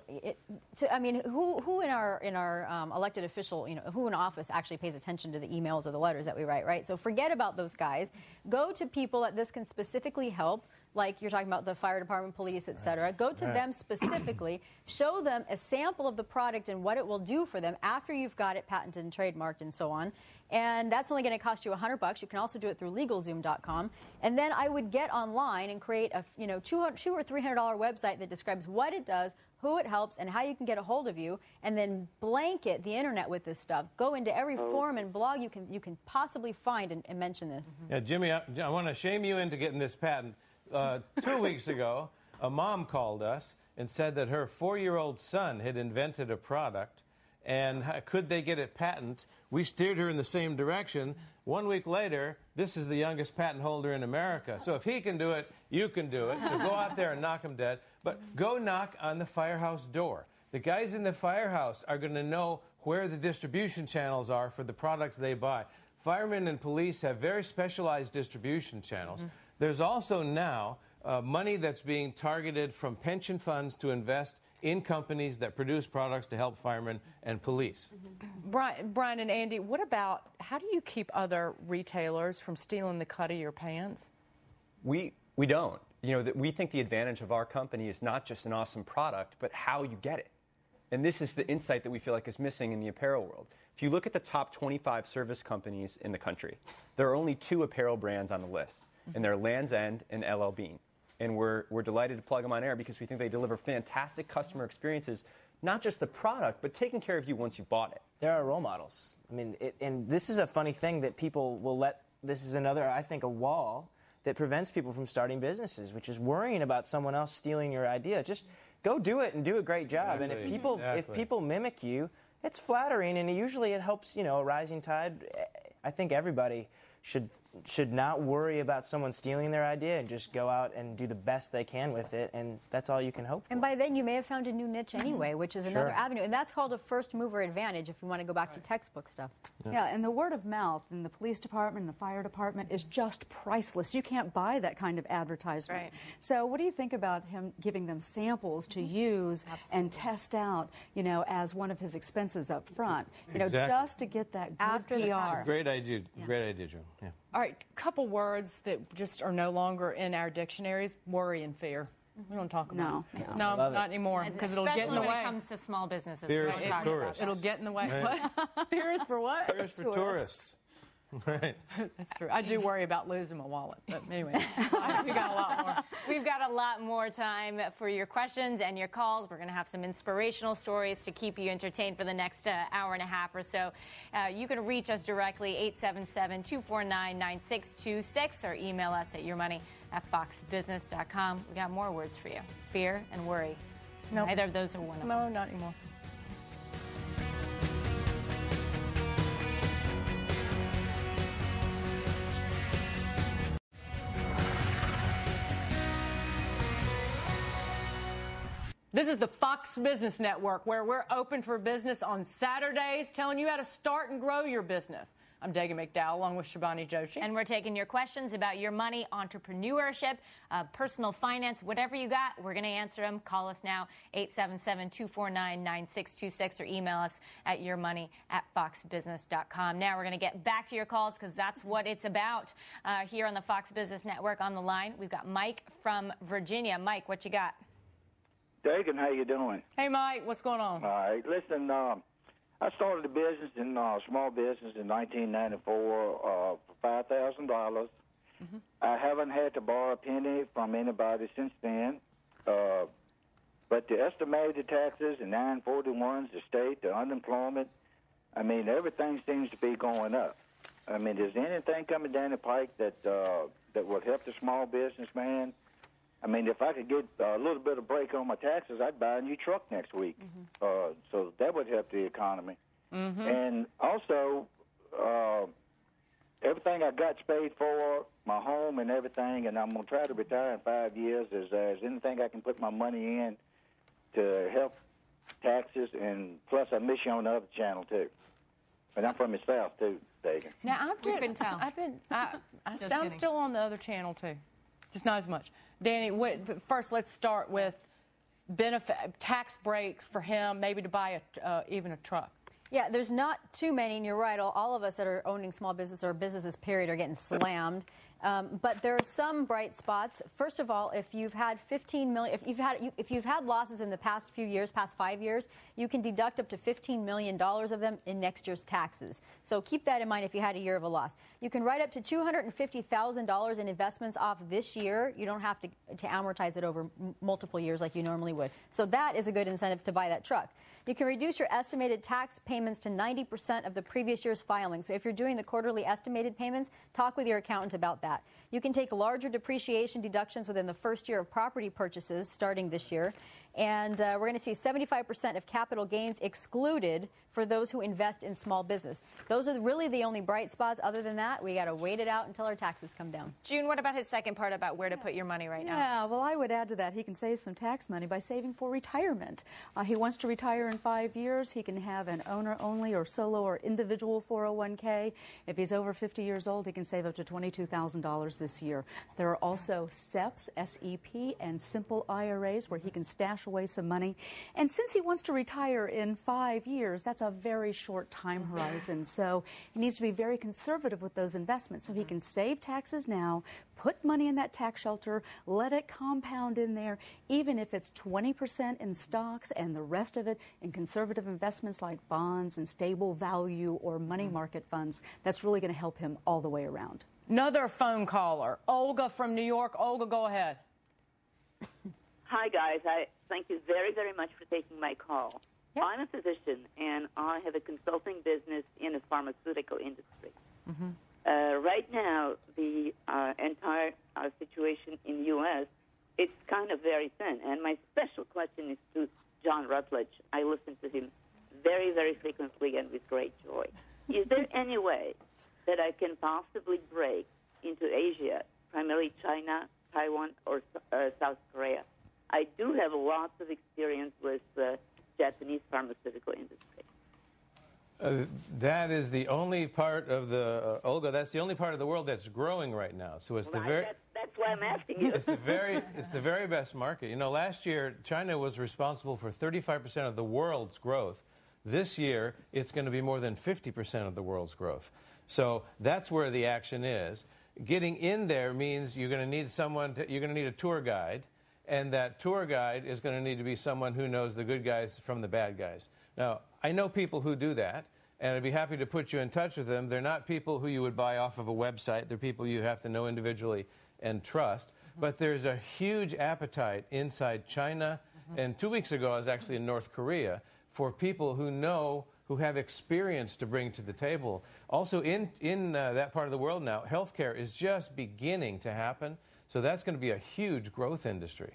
who in our elected official, who in office actually pays attention to the emails or the letters that we write, right? So forget about those guys. Go to people that this can specifically help. Like you're talking about the fire department, police, et cetera. Go to them specifically, show them a sample of the product and what it will do for them after you've got it patented and trademarked and so on. And that's only going to cost you $100. You can also do it through LegalZoom.com. And then I would get online and create a $200 or $300 website that describes what it does, who it helps, and how you can get a hold of you, and then blanket the internet with this stuff. Go into every forum and blog you can possibly find and mention this. Yeah, Jimmy, I want to shame you into getting this patent. 2 weeks ago, a mom called us and said that her 4-year-old son had invented a product, and could they get it patent? We steered her in the same direction. 1 week later, this is the youngest patent holder in America. So if he can do it, you can do it. So go out there and knock him dead. But go knock on the firehouse door. The guys in the firehouse are going to know where the distribution channels are for the products they buy. Firemen and police have very specialized distribution channels. There's also now money that's being targeted from pension funds to invest in companies that produce products to help firemen and police. Brian and Andy, what about, how do you keep other retailers from stealing the cut of your pants? We don't. We think the advantage of our company is not just an awesome product, but how you get it. And this is the insight that we feel like is missing in the apparel world. If you look at the top 25 service companies in the country, there are only 2 apparel brands on the list, and they're Land's End and LL Bean. And we're delighted to plug them on air because we think they deliver fantastic customer experiences, not just the product, but taking care of you once you bought it. They're our role models. I mean, and this is a funny thing that people will this is another, I think, a wall that prevents people from starting businesses, which is worrying about someone else stealing your idea. Just go do it and do a great job. Exactly. And if people mimic you, it's flattering, and usually it helps, a rising tide. I think everybody should not worry about someone stealing their idea and just go out and do the best they can with it, and that's all you can hope for. And by then you may have found a new niche anyway, which is another avenue, and that's called a first mover advantage if you want to go back to textbook stuff. Yeah, and the word of mouth in the police department and the fire department is just priceless. You can't buy that kind of advertisement. Right. So what do you think about him giving them samples to use and test out, as one of his expenses up front, just to get that good PR. It's a great idea. Great idea, Joe. Yeah. All right, couple words that just are no longer in our dictionaries: worry and fear. We don't talk about it. No, not anymore, because it'll get in the way. Especially when it comes to small businesses. Fear is for tourists. It'll get in the way. Right. What? Fear is for what? Fear is for tourists. Right. That's true. I do worry about losing my wallet, but anyway, we got a lot more. We've got a lot more time for your questions and your calls. We're going to have some inspirational stories to keep you entertained for the next hour and a half or so. You can reach us directly, 877-249-9626, or email us at yourmoney@foxbusiness.com. We got more words for you: fear and worry. Nope. Neither of those are one of them. No, not anymore. This is the Fox Business Network, where we're open for business on Saturdays, telling you how to start and grow your business. I'm Dagan McDowell, along with Shabani Joshi. And we're taking your questions about your money, entrepreneurship, personal finance, whatever you got, we're going to answer them. Call us now, 877-249-9626, or email us at yourmoney@foxbusiness.com. Now we're going to get back to your calls, because that's what it's about here on the Fox Business Network. On the line, we've got Mike from Virginia. Mike, what you got? Dagan, how you doing? Hey, Mike, what's going on? All right, listen, I started a business in small business in 1994 for $5,000. I haven't had to borrow a penny from anybody since then. But But the estimated taxes, the 941s, the state, the unemployment, I mean, everything seems to be going up. I mean, is there anything coming down the pike that would help the small businessman? I mean, if I could get a little bit of break on my taxes, I'd buy a new truck next week. So that would help the economy. And also, everything I got's paid for, my home and everything, and I'm going to try to retire in 5 years. Is there anything I can put my money in to help taxes? And plus, I miss you on the other channel, too. And I'm from the South, too, Dagan. Now, I'm still on the other channel, too. Just not as much. Danny, first let's start with benefit tax breaks for him, maybe to buy even a truck. Yeah, there's not too many, and you're right. All of us that are owning small business or businesses, period, are getting slammed. But there are some bright spots. First of all, if you've had 15 million, if you've had losses in the past few years, past 5 years, you can deduct up to $15 million of them in next year's taxes. So keep that in mind if you had a year of a loss. You can write up to $250,000 in investments off this year. You don't have to amortize it over multiple years like you normally would. So that is a good incentive to buy that truck. You can reduce your estimated tax payments to 90% of the previous year's filing. So if you're doing the quarterly estimated payments, talk with your accountant about that. You can take larger depreciation deductions within the first year of property purchases starting this year. And we're going to see 75% of capital gains excluded for those who invest in small business. Those are really the only bright spots. Other than that, we got to wait it out until our taxes come down. June, what about his second part about where to put your money right now? Yeah, well, I would add to that he can save some tax money by saving for retirement. He wants to retire in 5 years. He can have an owner-only or solo or individual 401k. If he's over 50 years old, he can save up to $22,000 this year. There are also SEPs, S-E-P, and simple IRAs where he can stash away some money. And since he wants to retire in 5 years, that's a very short time horizon. So he needs to be very conservative with those investments so he can save taxes now, put money in that tax shelter, let it compound in there, even if it's 20% in stocks and the rest of it in conservative investments like bonds and stable value or money market funds. That's really going to help him all the way around. Another phone caller, Olga from New York. Olga, go ahead. Hi, guys. I thank you very, very much for taking my call. Yep. I'm a physician, and I have a consulting business in the pharmaceutical industry. Right now, the entire situation in the U.S., it's kind of very thin. And my special question is to John Rutledge. I listen to him very, very frequently and with great joy. Is there any way that I can possibly break into Asia, primarily China, Taiwan, or South Korea? I do have lots of experience with the Japanese pharmaceutical industry. That is the only part of the Olga. That's the only part of the world that's growing right now. So it's That's why I'm asking you. It's the very best market. You know, last year China was responsible for 35% of the world's growth. This year it's going to be more than 50% of the world's growth. So that's where the action is. Getting in there means you're going to need you're going to need a tour guide. And that tour guide is going to need to be someone who knows the good guys from the bad guys. Now, I know people who do that, and I'd be happy to put you in touch with them. They're not people who you would buy off of a website. They're people you have to know individually and trust. But there's a huge appetite inside China. And 2 weeks ago, I was actually in North Korea for people who have experience to bring to the table. Also, in that part of the world now, healthcare is just beginning to happen. So that's going to be a huge growth industry.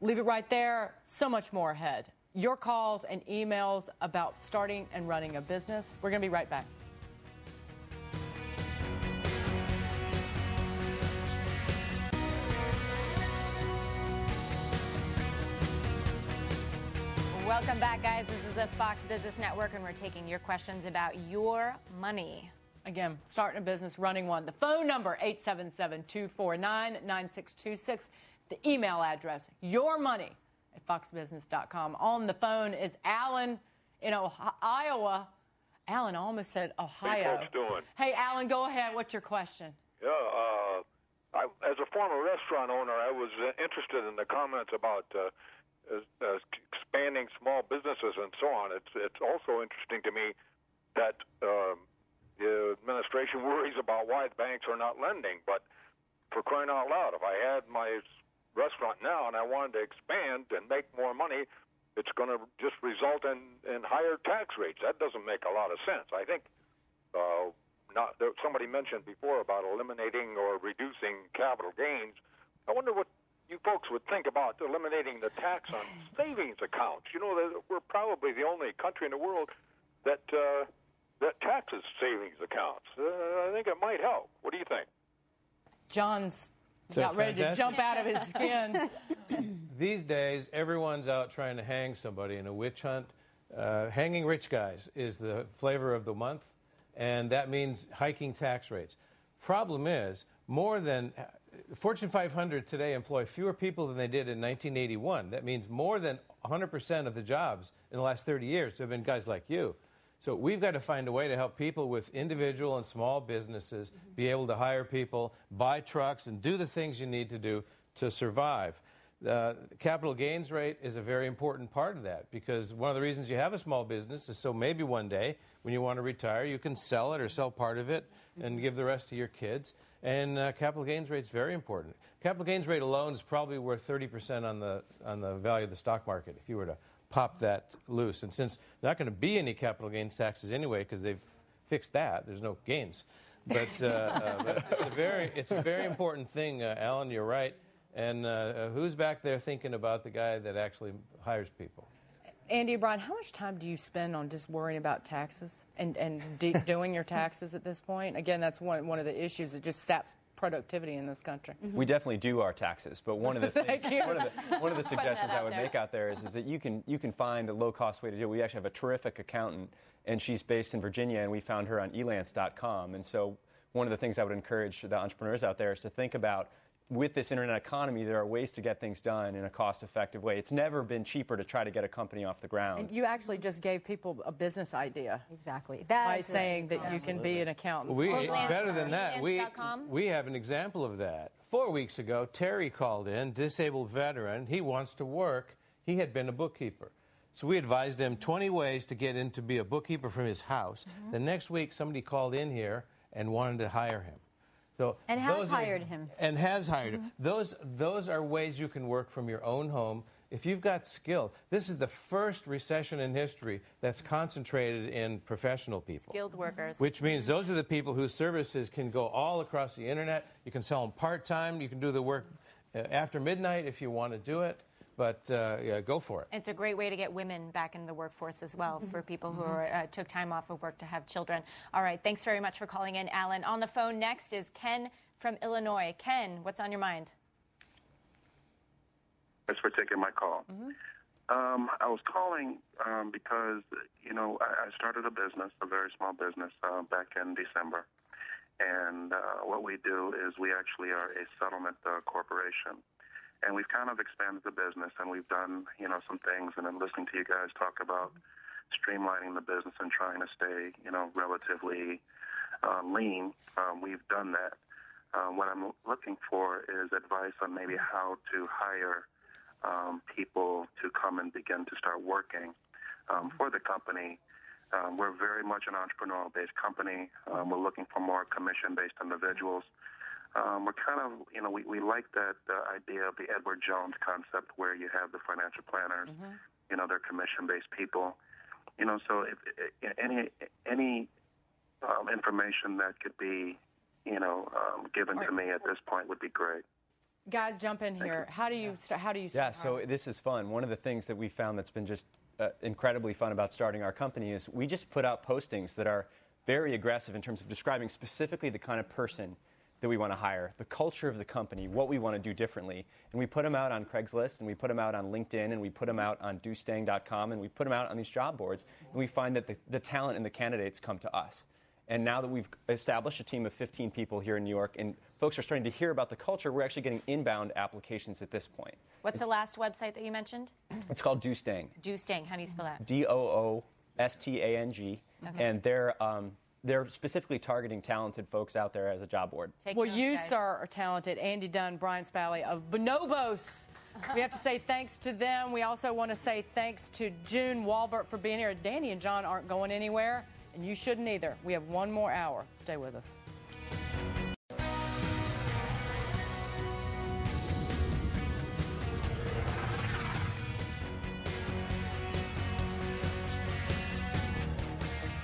Leave it right there. So much more ahead. Your calls and emails about starting and running a business. We're going to be right back. Welcome back, guys. This is the Fox Business Network, and we're taking your questions about your money. Again, starting a business, running one. The phone number, 877-249-9626. The email address, yourmoney@foxbusiness.com. On the phone is Alan in Iowa. Alan, I almost said Ohio. Hey, folks doing? Hey, Alan, go ahead. What's your question? Yeah, as a former restaurant owner, I was interested in the comments about expanding small businesses and so on. It's also interesting to me that the administration worries about why the banks are not lending. But for crying out loud, if I had my restaurant now and I wanted to expand and make more money, it's going to just result in higher tax rates. That doesn't make a lot of sense. I think somebody mentioned before about eliminating or reducing capital gains. I wonder what you folks would think about eliminating the tax on savings accounts. You know, we're probably the only country in the world that taxes savings accounts. I think it might help. What do you think? John's got ready to jump out of his skin. These days, everyone's out trying to hang somebody in a witch hunt. Hanging rich guys is the flavor of the month, and that means hiking tax rates. Problem is, Fortune 500 today employ fewer people than they did in 1981. That means more than 100% of the jobs in the last 30 years have been guys like you. So we've got to find a way to help people with individual and small businesses be able to hire people, buy trucks, and do the things you need to do to survive. The capital gains rate is a very important part of that, because one of the reasons you have a small business is so maybe one day when you want to retire, you can sell it or sell part of it and give the rest to your kids. And capital gains rate is very important. Capital gains rate alone is probably worth 30% on the value of the stock market if you were to pop that loose. And since there's not going to be any capital gains taxes anyway, because they've fixed that, there's no gains. But it's a very important thing, Alan. You're right. And who's back there thinking about the guy that actually hires people? Andy O'Brien, how much time do you spend on just worrying about taxes and doing your taxes at this point? Again, that's one of the issues that just saps productivity in this country. We definitely do our taxes, but one of the things, one of the suggestions I would make out there is that you can find a low-cost way to do it. We actually have a terrific accountant, and she's based in Virginia, and we found her on elance.com. And so one of the things I would encourage the entrepreneurs out there is to think about, with this internet economy, there are ways to get things done in a cost-effective way. It's never been cheaper to try to get a company off the ground. And you actually just gave people a business idea. Exactly. By saying that you can be an accountant. Better than that, we have an example of that. 4 weeks ago, Terry called in, disabled veteran. He wants to work. He had been a bookkeeper. So we advised him 20 ways to get in to be a bookkeeper from his house. The next week, somebody called in here and wanted to hire him. So and has hired him. And has hired him. Those are ways you can work from your own home. If you've got skill, this is the first recession in history that's concentrated in professional people. Skilled workers. Which means those are the people whose services can go all across the internet. You can sell them part-time. You can do the work after midnight if you want to do it. But yeah, go for it. It's a great way to get women back in the workforce as well, for people who took time off of work to have children. All right, thanks very much for calling in, Alan. On the phone next is Ken from Illinois. Ken, what's on your mind? Thanks for taking my call. I was calling because, you know, I started a business, a very small business, back in December. And what we do is we actually are a settlement corporation. And we've kind of expanded the business, and we've done, you know, some things. And then listening to you guys talk about streamlining the business and trying to stay, you know, relatively lean, we've done that. What I'm looking for is advice on maybe how to hire people to come and begin to start working for the company. We're very much an entrepreneurial-based company. We're looking for more commission-based individuals. We're kind of, you know, we like that idea of the Edward Jones concept where you have the financial planners, you know, they're commission-based people. You know, so if any information that could be, you know, given to me at this point would be great. Guys, jump in here. How do you start? Yeah, so this is fun. One of the things that we found that's been just incredibly fun about starting our company is we just put out postings that are very aggressive in terms of describing specifically the kind of person that we want to hire, the culture of the company, what we want to do differently. And we put them out on Craigslist, and we put them out on LinkedIn, and we put them out on dostang.com, and we put them out on these job boards. And we find that the talent and the candidates come to us. And now that we've established a team of 15 people here in New York, and folks are starting to hear about the culture, we're actually getting inbound applications at this point. What's the last website that you mentioned? It's called Dostang. Dostang. How do you spell that? Doostang. Okay. And they're specifically targeting talented folks out there as a job board. Well, you, sir, are talented. Andy Dunn, Brian Spalley of Bonobos. We have to say thanks to them. We also want to say thanks to June Walbert for being here. Danny and John aren't going anywhere, and you shouldn't either. We have one more hour. Stay with us.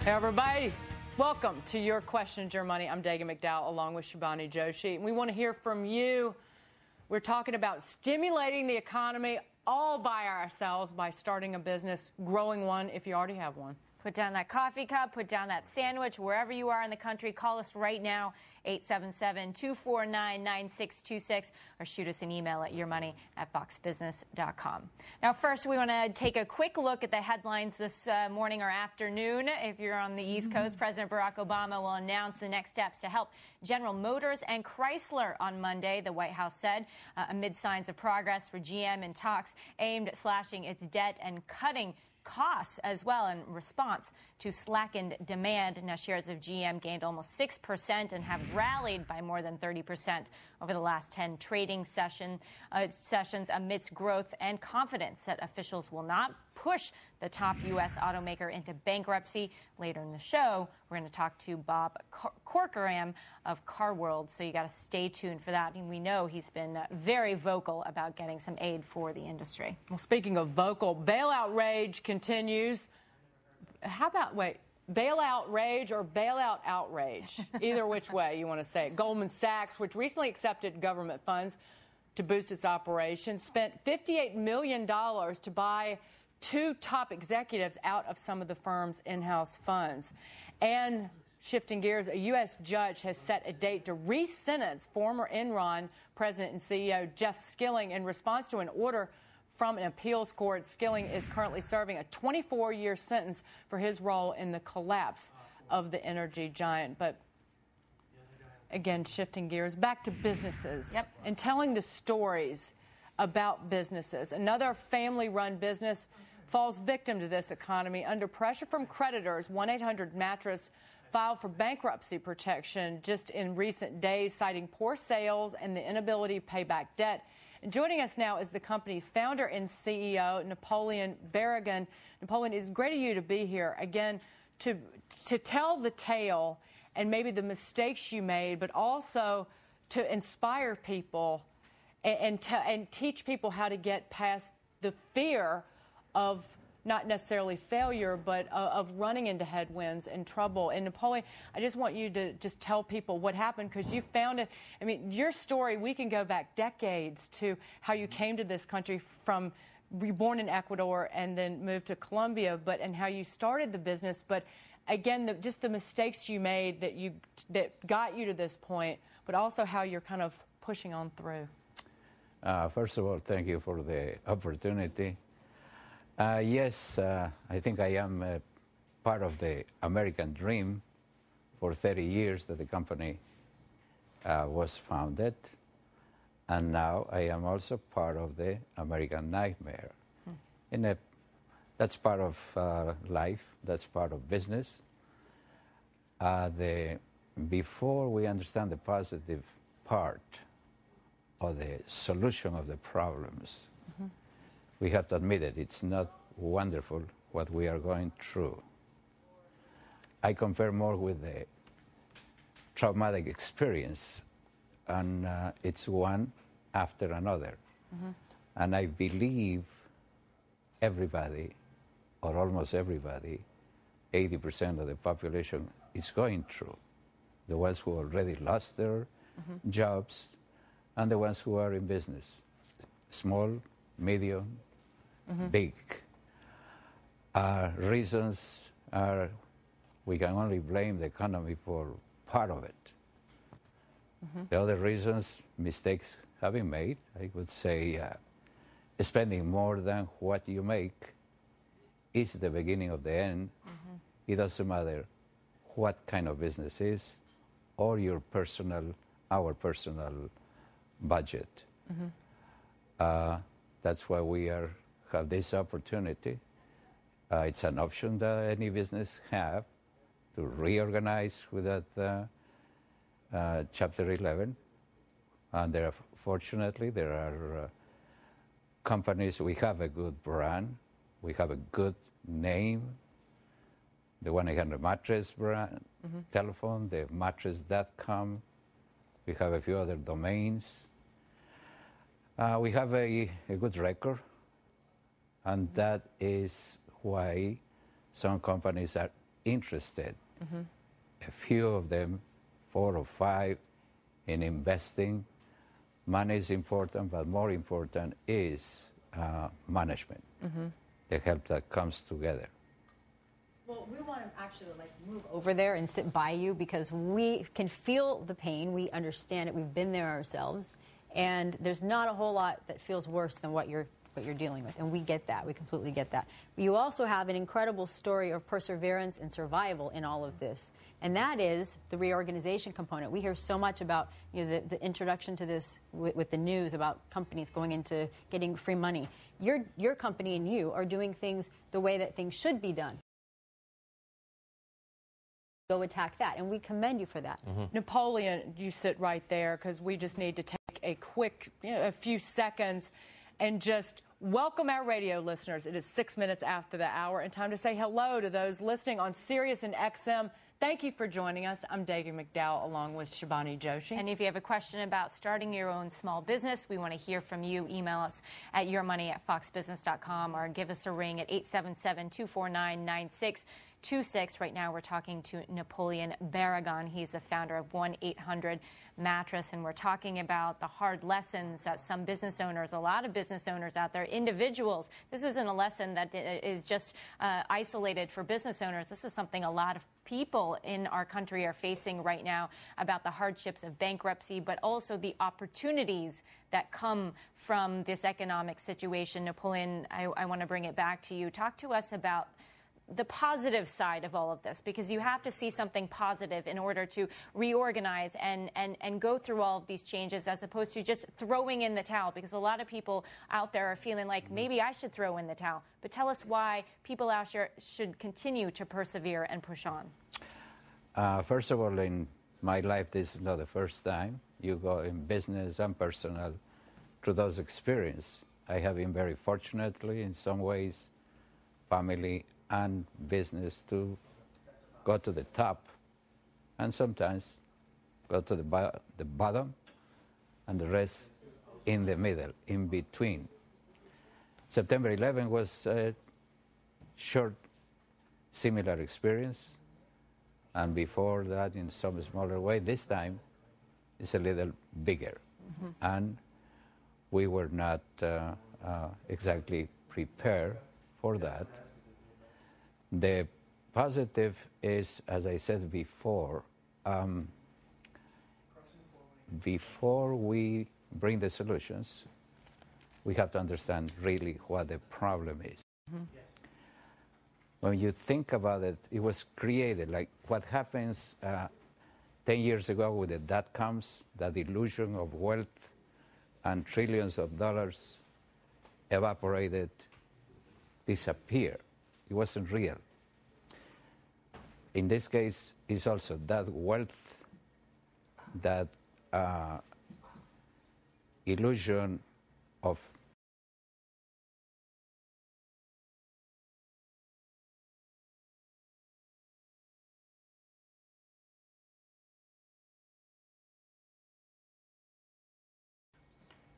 Hey, everybody. Welcome to Your Questions, Your Money. I'm Dagan McDowell along with Shivani Joshi. We want to hear from you. We're talking about stimulating the economy all by ourselves by starting a business, growing one if you already have one. Put down that coffee cup, put down that sandwich, wherever you are in the country. Call us right now, 877-249-9626, or shoot us an email at yourmoney@foxbusiness.com. Now, first, we want to take a quick look at the headlines this morning or afternoon. If you're on the East Coast, President Barack Obama will announce the next steps to help General Motors and Chrysler on Monday, the White House said, amid signs of progress for GM in talks aimed at slashing its debt and cutting costs as well in response to slackened demand. Now, shares of GM gained almost 6% and have rallied by more than 30% over the last 10 trading sessions amidst growth and confidence that officials will not push the top U.S. automaker into bankruptcy. Later in the show, we're going to talk to Bob Corcoran of Car World, so you got to stay tuned for that. And we know he's been very vocal about getting some aid for the industry. Well, speaking of vocal, bailout rage continues. How about, bailout rage or bailout outrage? Either which way you want to say it. Goldman Sachs, which recently accepted government funds to boost its operations, spent $58 million to buy 2 top executives out of some of the firm's in-house funds. And shifting gears, a U.S. judge has set a date to re-sentence former Enron president and CEO Jeff Skilling in response to an order from an appeals court. Skilling is currently serving a 24-year sentence for his role in the collapse of the energy giant. But again, shifting gears, back to businesses and telling the stories about businesses. Another family-run business falls victim to this economy. Under pressure from creditors, 1-800-Mattress filed for bankruptcy protection just in recent days, citing poor sales and the inability to pay back debt. And joining us now is the company's founder and CEO, Napoleon Berrigan. Napoleon, it's great of you to be here again to tell the tale and maybe the mistakes you made, but also to inspire people and teach people how to get past the fear of not necessarily failure, but of running into headwinds and trouble. And Napoleon, I just want you to just tell people what happened, because you found it. I mean, your story, we can go back decades to how you came to this country from born in Ecuador and then moved to Colombia, and how you started the business. But again, just the mistakes you made that got you to this point, but also how you're kind of pushing on through. First of all, thank you for the opportunity. Yes, I think I am part of the American dream for 30 years that the company was founded. And now I am also part of the American nightmare. That's part of life, that's part of business. Before we understand the positive part or the solution of the problems, we have to admit it. It's not wonderful what we are going through. I compare more with the traumatic experience, and it's one after another. And I believe everybody, or almost everybody, 80% of the population is going through. The ones who already lost their jobs, and the ones who are in business, small, medium, big. Reasons are, we can only blame the economy for part of it. The other reasons, mistakes have been made. I would say spending more than what you make is the beginning of the end. It doesn't matter what kind of business is, or our personal budget. That's why we have this opportunity. It's an option that any business have to reorganize with that Chapter 11. And fortunately, there are companies. We have a good brand. We have a good name. The 1-800-Mattress brand, telephone, the mattress.com. We have a few other domains. We have a good record, and that is why some companies are interested, a few of them, 4 or 5, in investing. Money is important, but more important is management, the help that comes together. Well, we want to actually move over there and sit by you because we can feel the pain. We understand it. We've been there ourselves, and there's not a whole lot that feels worse than what you're dealing with, and we get that. We completely get that. But you also have an incredible story of perseverance and survival in all of this, and that is the reorganization component. We hear so much about the introduction to this with the news about companies going into getting free money. Your company and you are doing things the way that things should be done. Go attack that, and we commend you for that. Napoleon, you sit right there because we just need to take a quick, a few seconds and just welcome our radio listeners. It is 6 minutes after the hour and time to say hello to those listening on Sirius and XM. Thank you for joining us. I'm Dagan McDowell along with Shibani Joshi. And if you have a question about starting your own small business, we want to hear from you. Email us at yourmoney@foxbusiness.com or give us a ring at 877-249-9626. Right now we're talking to Napoleon Barragan. He's the founder of 1-800-Mattress, and we're talking about the hard lessons that some business owners, a lot of business owners out there, individuals, this isn't a lesson that is just isolated for business owners. This is something a lot of people in our country are facing right now about the hardships of bankruptcy, but also the opportunities that come from this economic situation. Napoleon, I want to bring it back to you. Talk to us about the positive side of all of this, because you have to see something positive in order to reorganize and go through all of these changes, as opposed to just throwing in the towel, because a lot of people out there are feeling like maybe I should throw in the towel. But tell us why people out there should continue to persevere and push on. First of all, in my life, this is not the first time. You go in business and personal through those experiences. I have been very fortunately, in some ways, family and business, to go to the top and sometimes go to the bottom, and the rest in the middle, in between. September 11 was a short, similar experience, and before that, in some smaller way, this time is a little bigger. And we were not exactly prepared for that. The positive is, as I said before, before we bring the solutions, we have to understand really what the problem is. When you think about it, it was created, like what happens 10 years ago with the dot-coms, that illusion of wealth and trillions of dollars evaporated, disappeared. It wasn't real. In this case, it's also that wealth, that illusion of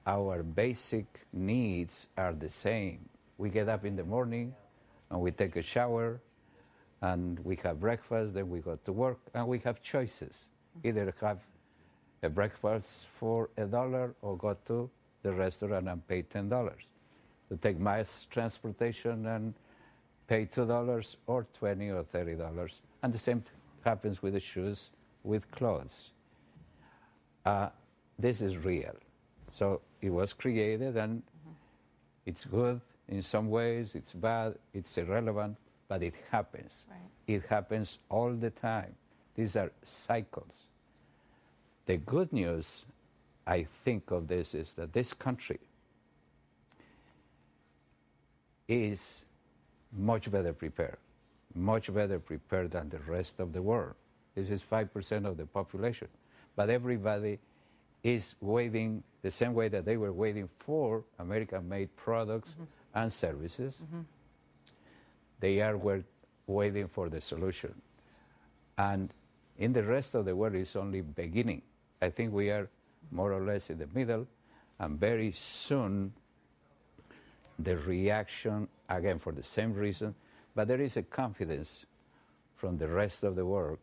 our basic needs are the same. We get up in the morning and we take a shower and we have breakfast, then we go to work, and we have choices. Either have a breakfast for $1 or go to the restaurant and pay $10. To take mass transportation and pay $2 or $20 or $30. And the same happens with the shoes, with clothes. This is real. So it was created, and it's good in some ways, it's bad, it's irrelevant, but it happens. Right. It happens all the time. These are cycles. The good news, I think, of this is that this country is much better prepared than the rest of the world. This is 5% of the population. But everybody is waiting the same way that they were waiting for American-made products and services. They are waiting for the solution. And in the rest of the world, it's only beginning. I think we are more or less in the middle, and very soon the reaction, again for the same reason, but there is a confidence from the rest of the world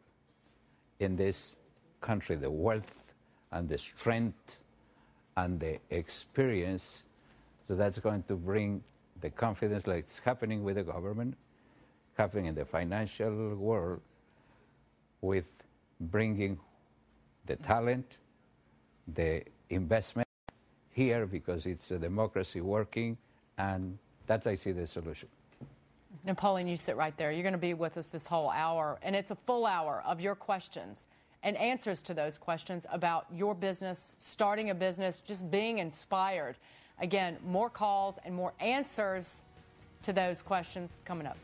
in this country, the wealth and the strength and the experience. So that's going to bring the confidence, like it's happening with the government, happening in the financial world, with bringing the talent, the investment here, because it's a democracy working, and that's, I see, the solution. Napoleon, you sit right there. You're going to be with us this whole hour, and it's a full hour of your questions and answers to those questions about your business, starting a business, just being inspired. Again, more calls and more answers to those questions coming up.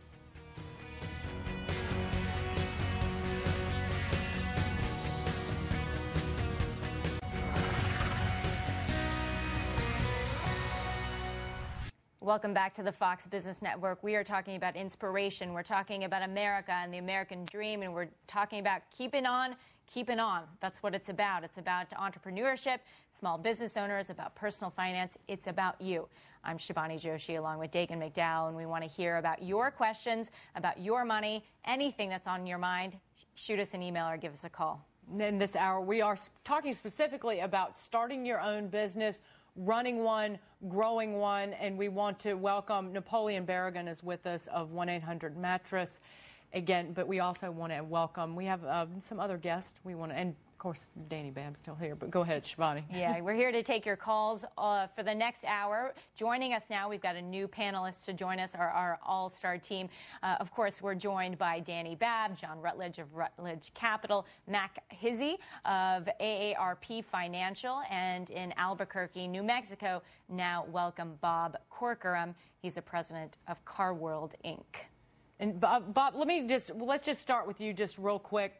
Welcome back to the Fox Business Network. We are talking about inspiration. We're talking about America and the American dream, and we're talking about keeping on, keeping on. That's what it's about. It's about entrepreneurship, small business owners, about personal finance. It's about you. I'm Shivani Joshi along with Dagan McDowell, and we want to hear about your questions, about your money, anything that's on your mind. Shoot us an email or give us a call. In this hour, we are talking specifically about starting your own business, running one, growing one, and we want to welcome Napoleon Berrigan is with us of 1-800-Mattress again, but we also want to welcome, we have some other guests we want to, and of course Dani Babb still here, but go ahead, Shivani. Yeah, we're here to take your calls for the next hour. Joining us now, we've got a new panelist to join us, our all-star team. Of course, we're joined by Dani Babb, John Rutledge of Rutledge Capital, Mac Hizzy of AARP Financial, and in Albuquerque, New Mexico, now welcome Bob Corcoran. He's the president of Car World, Inc. And Bob, let's just start with you just real quick.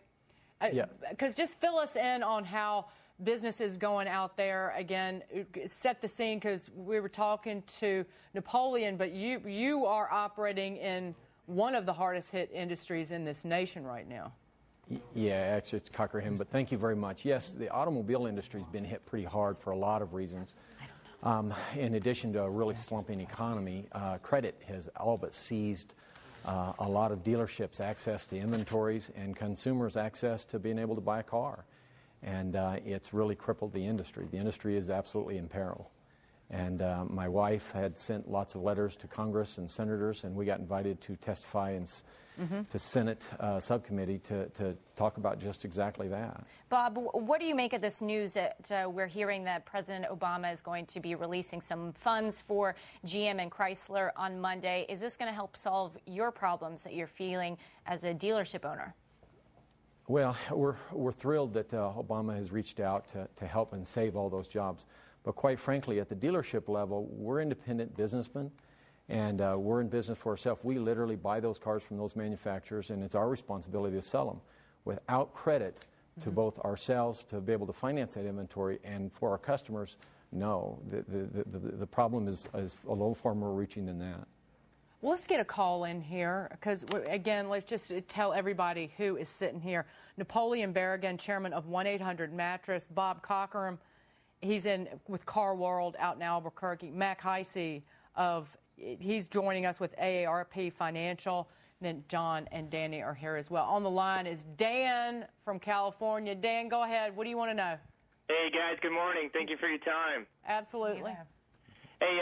Because just fill us in on how business is going out there. Again, set the scene, because we were talking to Napoleon, but you are operating in one of the hardest hit industries in this nation right now. Yeah, actually it's Cochran, but thank you very much. Yes, the automobile industry has been hit pretty hard for a lot of reasons. In addition to a really slumping economy, credit has all but seized a lot of dealerships' access to inventories and consumers' access to being able to buy a car. And it's really crippled the industry. The industry is absolutely in peril. And my wife had sent lots of letters to Congress and senators, and we got invited to testify in to Senate subcommittee to talk about just exactly that. Bob, what do you make of this news that we're hearing that President Obama is going to be releasing some funds for GM and Chrysler on Monday? Is this going to help solve your problems that you're feeling as a dealership owner? Well, we're thrilled that Obama has reached out to help and save all those jobs. But quite frankly, at the dealership level, we're independent businessmen, and we're in business for ourselves. We literally buy those cars from those manufacturers, and it's our responsibility to sell them. Without credit to both ourselves to be able to finance that inventory, and for our customers, no. The problem is a little far more reaching than that. Well, let's get a call in here, because, again, let's just tell everybody who is sitting here. Napoleon Berrigan, chairman of 1-800-Mattress. Bob Corcoran, he's in with Car World out in Albuquerque. Mac Hizzy he's joining us with AARP Financial. Then John and Dani are here as well. On the line is Dan from California. Dan, go ahead. What do you want to know? Hey, guys. Good morning. Thank you for your time. Absolutely. Hey,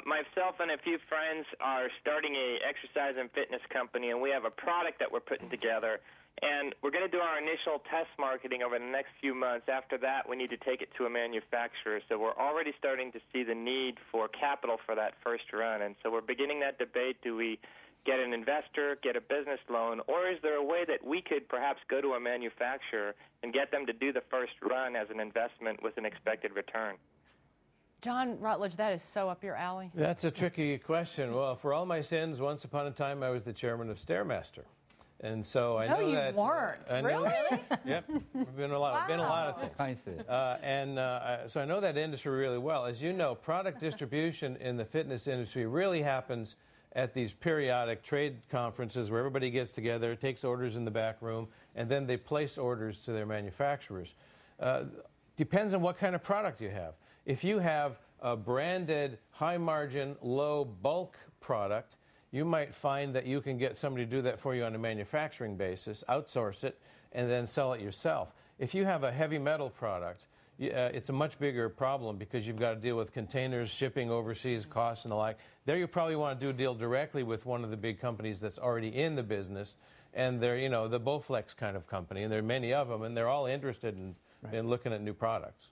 myself and a few friends are starting a exercise and fitness company, and we have a product that we're putting together. And we're going to do our initial test marketing over the next few months. After that, we need to take it to a manufacturer. So we're already starting to see the need for capital for that first run. And so we're beginning that debate. Do we get an investor, get a business loan, or is there a way that we could perhaps go to a manufacturer and get them to do the first run as an investment with an expected return? John Rutledge, that is so up your alley. That's a tricky question. Well, for all my sins, once upon a time I was the chairman of Stairmaster. And so I know that... No, you weren't. Really? Yep. Been a lot of things. I see. So I know that industry really well. As you know, product distribution in the fitness industry really happens at these periodic trade conferences where everybody gets together, takes orders in the back room, and then they place orders to their manufacturers. Depends on what kind of product you have. If you have a branded, high-margin, low-bulk product, you might find that you can get somebody to do that for you on a manufacturing basis, outsource it, and then sell it yourself. If you have a heavy metal product, it's a much bigger problem because you've got to deal with containers, shipping overseas, costs, and the like. There you probably want to do a deal directly with one of the big companies that's already in the business, and they're, you know, the Bowflex kind of company, and there are many of them, and they're all interested in looking at new products.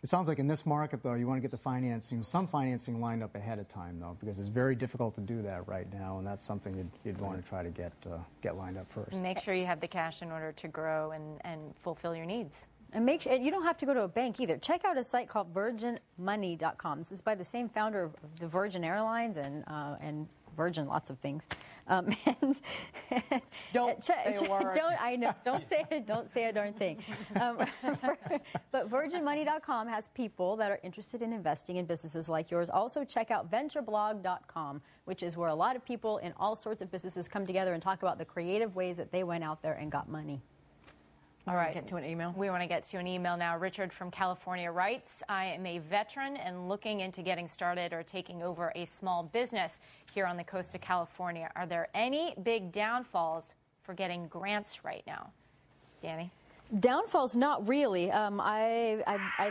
It sounds like in this market, though, you want to get the financing, some financing lined up ahead of time, though, because it's very difficult to do that right now, and that's something you'd want to try to get lined up first. And make sure you have the cash in order to grow and fulfill your needs. And make sure you don't have to go to a bank either. Check out a site called VirginMoney.com. This is by the same founder of the Virgin Airlines and Virgin lots of things. Don't say a word. Don't say a darn thing. But VirginMoney.com has people that are interested in investing in businesses like yours. Also, check out VentureBlog.com, which is where a lot of people in all sorts of businesses come together and talk about the creative ways that they went out there and got money. All right. Get to an email. We want to get to an email now. Richard from California writes, I am a veteran and looking into getting started or taking over a small business here on the coast of California. Are there any big downfalls for getting grants right now? Dani? Downfalls, not really. I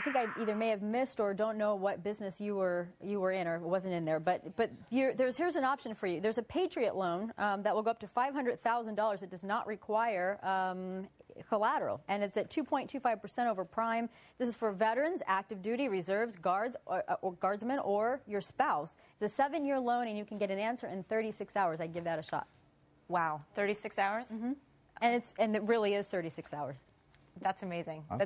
think I either may have missed or don't know what business you were in or wasn't in there. But here's an option for you. There's a Patriot loan that will go up to $500,000. It does not require collateral, and it's at 2.25% over prime. This is for veterans, active duty, reserves, guards, or guardsmen, or your spouse. It's a 7-year loan, and you can get an answer in 36 hours. I'd give that a shot. Wow, 36 hours? Mm-hmm. And it really is 36 hours. That's amazing. Are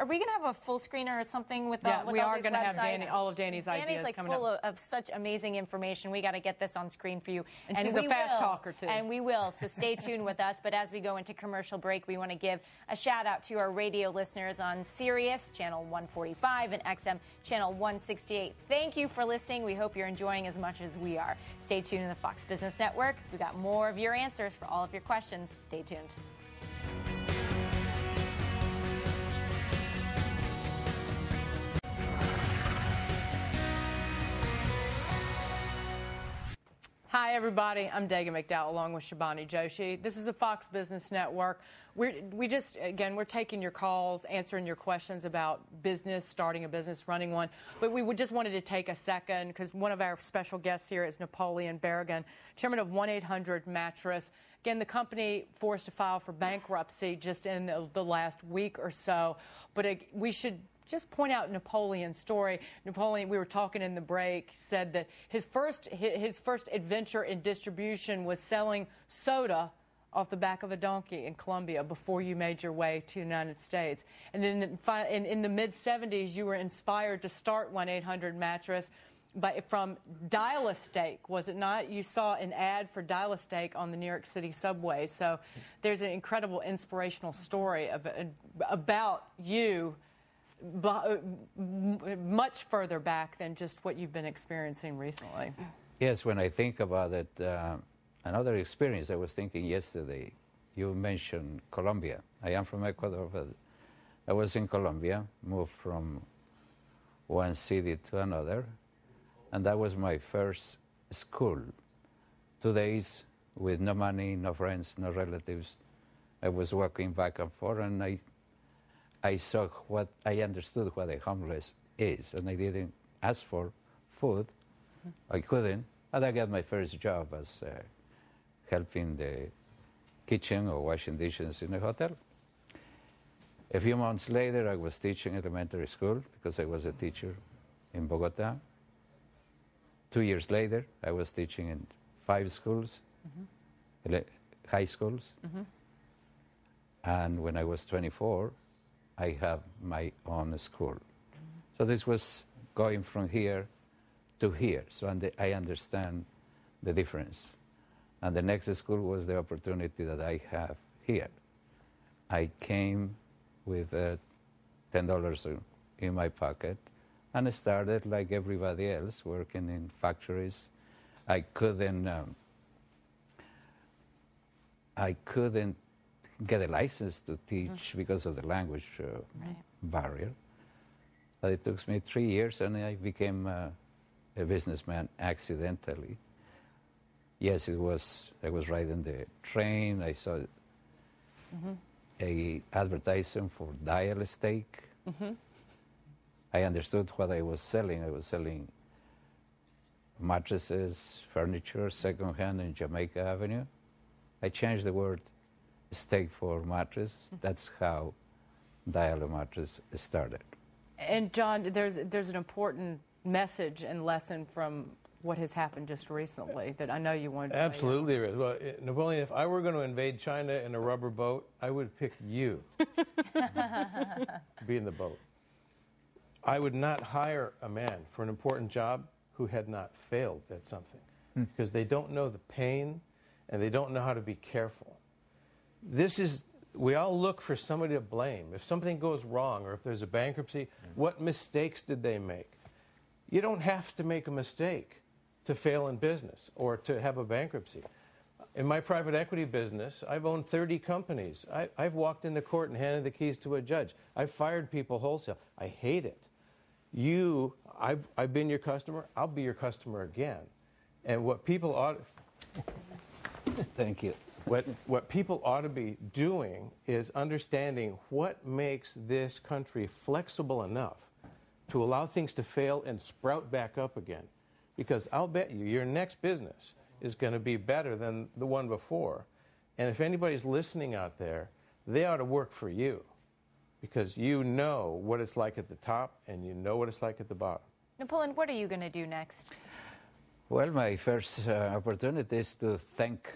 we going to have a full screener or something with all, with we all are these going to have websites? all of Dani's ideas like coming full up. of such amazing information. We got to get this on screen for you. And she's a fast talker, too. And we will. So stay tuned with us. But as we go into commercial break, we want to give a shout out to our radio listeners on Sirius, channel 145, and XM, channel 168. Thank you for listening. We hope you're enjoying as much as we are. Stay tuned in the Fox Business Network. We've got more of your answers for all of your questions. Stay tuned. Hi, everybody. I'm Dagan McDowell along with Shabani Joshi. This is a Fox Business Network. We're taking your calls, answering your questions about business, starting a business, running one. But we just wanted to take a second because one of our special guests here is Napoleon Berrigan, chairman of 1-800-Mattress. Again, the company forced to file for bankruptcy just in the last week or so. But we should just point out Napoleon's story. Napoleon, we were talking in the break, said that his first adventure in distribution was selling soda off the back of a donkey in Colombia before you made your way to the United States. And then in the mid-'70s, you were inspired to start 1-800-Mattress from Dial-A-Steak, was it not? You saw an ad for Dial-A-Steak on the New York City subway. So there's an incredible inspirational story about you much further back than just what you've been experiencing recently. Yes, when I think about it, another experience I was thinking yesterday, you mentioned Colombia. I am from Ecuador, but I was in Colombia, moved from one city to another, and that was my first school. 2 days with no money, no friends, no relatives. I was walking back and forth, and I understood what a homeless is, and I didn't ask for food. I couldn't, and I got my first job as helping the kitchen or washing dishes in a hotel. A few months later, I was teaching elementary school because I was a teacher in Bogota. 2 years later, I was teaching in 5 schools, high schools. And when I was 24, I have my own school. So this was going from here to here. So I understand the difference. And the next school was the opportunity that I have here. I came with $10 in my pocket and I started like everybody else working in factories. I couldn't get a license to teach because of the language barrier. But it took me 3 years, and I became a businessman accidentally. Yes, it was. I was riding the train. I saw a advertisement for dial steak. I understood what I was selling. I was selling mattresses, furniture, secondhand in Jamaica Avenue. I changed the word steak for mattress. That's how Dial Mattress started. And John, there's an important message and lesson from what has happened just recently that I know you wanted to Absolutely, there is. Well, Napoleon, if I were going to invade China in a rubber boat, I would pick you to be in the boat. I would not hire a man for an important job who had not failed at something because they don't know the pain and they don't know how to be careful. We all look for somebody to blame. If something goes wrong or if there's a bankruptcy, what mistakes did they make? You don't have to make a mistake to fail in business or to have a bankruptcy. In my private equity business, I've owned 30 companies. I've walked into court and handed the keys to a judge. I've fired people wholesale. I hate it. I've been your customer. I'll be your customer again. And what people ought... Thank you. What people ought to be doing is understanding what makes this country flexible enough to allow things to fail and sprout back up again. Because I'll bet you your next business is going to be better than the one before. And if anybody's listening out there, they ought to work for you because you know what it's like at the top and you know what it's like at the bottom. Napoleon, what are you going to do next? Well, my first opportunity is to thank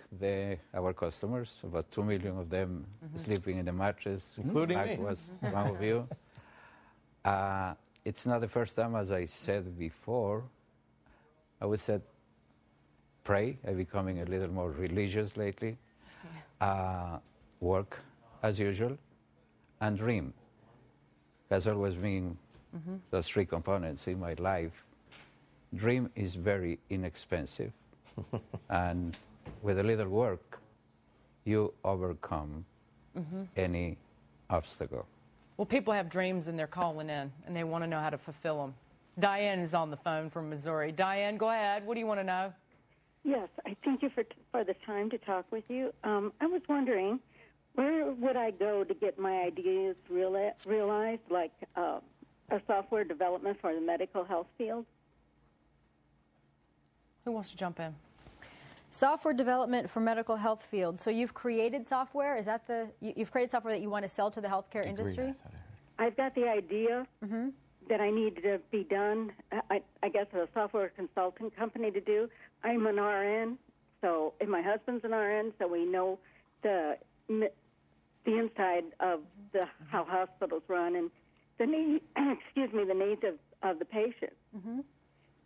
our customers, about 2 million of them sleeping in a mattress. Including me. Was one of you. It's not the first time, as I said before. I would say pray. I'm becoming a little more religious lately. Work as usual, and dream. Has always been those three components in my life. Dream is very inexpensive, and with a little work, you overcome any obstacle. Well, people have dreams and they're calling in, and they want to know how to fulfill them. Diane is on the phone from Missouri. Diane, go ahead. What do you want to know? Yes, I thank you for the time to talk with you. I was wondering, where would I go to get my ideas realized, like a software development for the medical health field? Who wants to jump in? Software development for medical health field. So you've created software? Is that you've created software that you want to sell to the healthcare industry? I've got the idea that I need to be done. I guess a software consulting company to do. I'm an RN, and my husband's an RN, so we know the inside of how hospitals run and the need, the needs of the patient.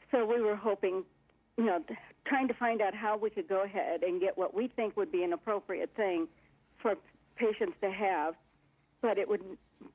So we were hoping, trying to find out how we could go ahead and get what we think would be an appropriate thing for patients to have, but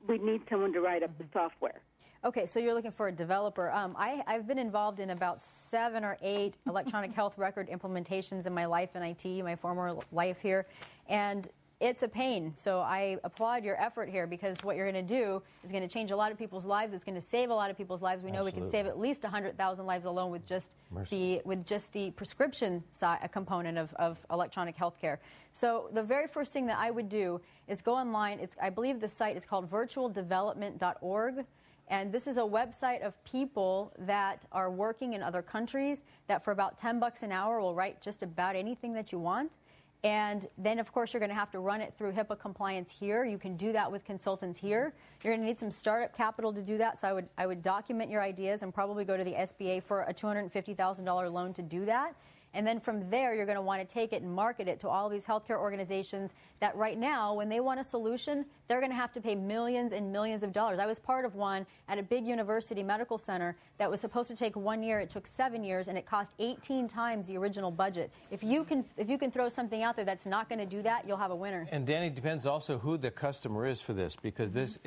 we'd need someone to write up the software. Okay, so you're looking for a developer. I've been involved in about 7 or 8 electronic health record implementations in my life in IT, my former life here, and it's a pain. So I applaud your effort here because what you're going to do is going to change a lot of people's lives. It's going to save a lot of people's lives. We know we can save at least 100,000 lives alone with just the prescription component of electronic health care. So the very first thing that I would do is go online. I believe the site is called virtualdevelopment.org. And this is a website of people that are working in other countries that for about $10 an hour will write just about anything that you want. And then, of course, you're going to have to run it through HIPAA compliance here. You can do that with consultants here. You're going to need some startup capital to do that, so I would document your ideas and probably go to the SBA for a $250,000 loan to do that. And then from there, you're going to want to take it and market it to all these healthcare organizations that right now, when they want a solution, they're going to have to pay millions and millions of dollars. I was part of one at a big university medical center that was supposed to take 1 year. It took 7 years, and it cost 18 times the original budget. If you can throw something out there that's not going to do that, you'll have a winner. And Danny, depends also who the customer is for this, because is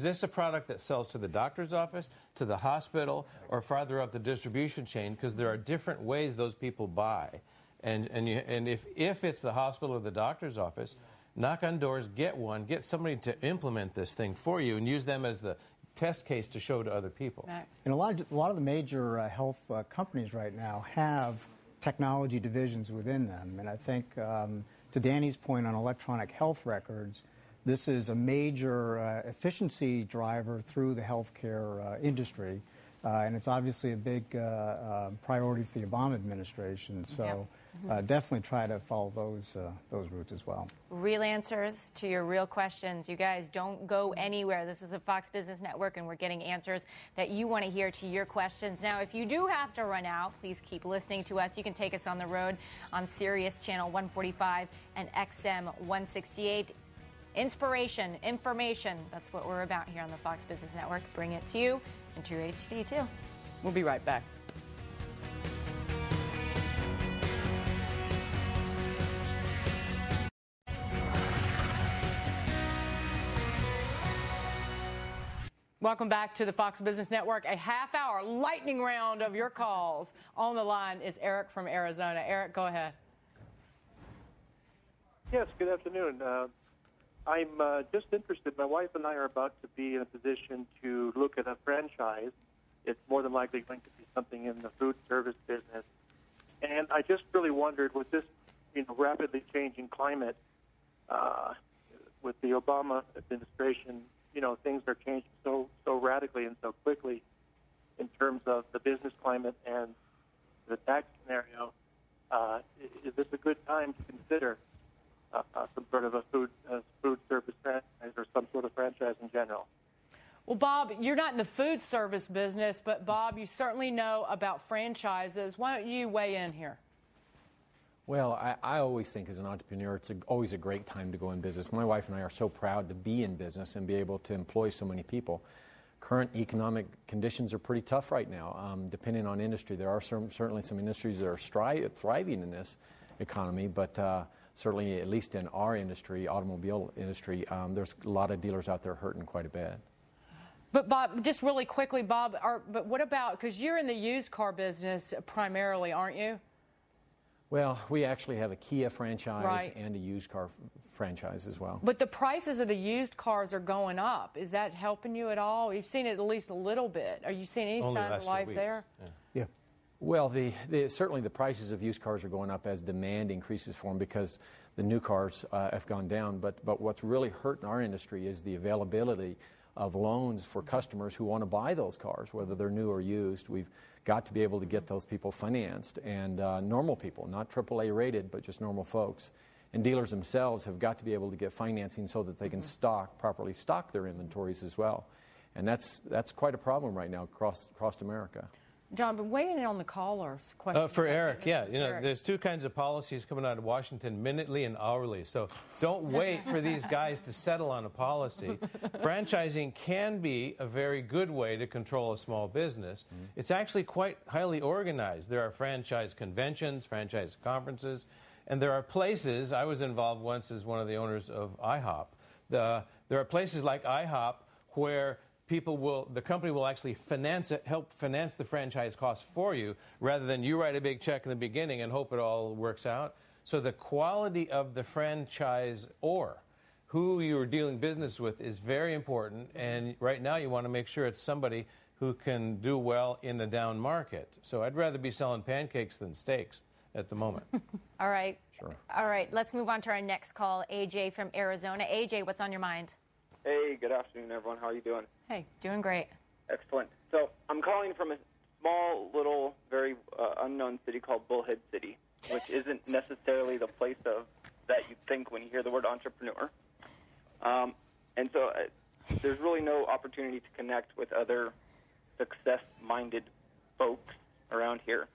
this a product that sells to the doctor's office, to the hospital, or farther up the distribution chain? Because there are different ways those people buy. And if it's the hospital or the doctor's office, knock on doors, get somebody to implement this thing for you and use them as the test case to show to other people. And a lot of the major health companies right now have technology divisions within them. And I think, to Danny's point on electronic health records, this is a major efficiency driver through the healthcare industry. And it's obviously a big priority for the Obama administration. So definitely try to follow those routes as well. Real answers to your real questions. You guys don't go anywhere. This is the Fox Business Network, and we're getting answers that you want to hear to your questions. Now, if you do have to run out, please keep listening to us. You can take us on the road on Sirius Channel 145 and XM 168. Inspiration, information, that's what we're about here on the Fox Business Network. Bring it to you in true HD, too. We'll be right back. Welcome back to the Fox Business Network. A half-hour lightning round of your calls. On the line is Eric from Arizona. Eric, go ahead. Yes, good afternoon. I'm just interested. My wife and I are about to be in a position to look at a franchise. It's more than likely going to be something in the food service business. And I just really wondered, with this rapidly changing climate, with the Obama administration, things are changing so radically and so quickly in terms of the business climate and the tax scenario. Is this a good time to consider some sort of a food service franchise or some sort of franchise in general? Well, Bob, you're not in the food service business, but Bob, you certainly know about franchises. Why don't you weigh in here? Well, I always think as an entrepreneur, it's always a great time to go in business. My wife and I are so proud to be in business and be able to employ so many people. Current economic conditions are pretty tough right now, depending on industry. There are certainly some industries that are thriving in this economy, but certainly, at least in our industry, automobile industry, there's a lot of dealers out there hurting quite a bit. But Bob, just really quickly, Bob, but what about, because you're in the used car business primarily, aren't you? Well, we actually have a Kia franchise Right. and a used car franchise as well. But the prices of the used cars are going up. Is that helping you at all? You've seen it at least a little bit. Are you seeing any signs of life there? Yeah. Well, certainly the prices of used cars are going up as demand increases for them because the new cars have gone down. But what's really hurting our industry is the availability of loans for customers who want to buy those cars, whether they're new or used. We've got to be able to get those people financed, and normal people, not AAA rated, but just normal folks. And dealers themselves have got to be able to get financing so that they can properly stock their inventories as well. And that's quite a problem right now across America. John, but weighing in on the caller's question. For Eric, yeah. There's two kinds of policies coming out of Washington, minutely and hourly. So don't wait for these guys to settle on a policy. Franchising can be a very good way to control a small business. It's actually quite highly organized. There are franchise conventions, franchise conferences, and there are places. I was involved once as one of the owners of IHOP. There are places like IHOP where the company will actually help finance the franchise costs for you, rather than you write a big check in the beginning and hope it all works out. So the quality of the franchisor, who you are dealing business with, is very important. And right now you want to make sure it's somebody who can do well in the down market. So I'd rather be selling pancakes than steaks at the moment. All right. Sure. All right. Let's move on to our next call. AJ from Arizona. AJ, what's on your mind? Hey, good afternoon, everyone. How are you doing? Hey, doing great. Excellent. So I'm calling from a small, little, very unknown city called Bullhead City, which isn't necessarily the place that you think when you hear the word entrepreneur. And so there's really no opportunity to connect with other success-minded folks around here.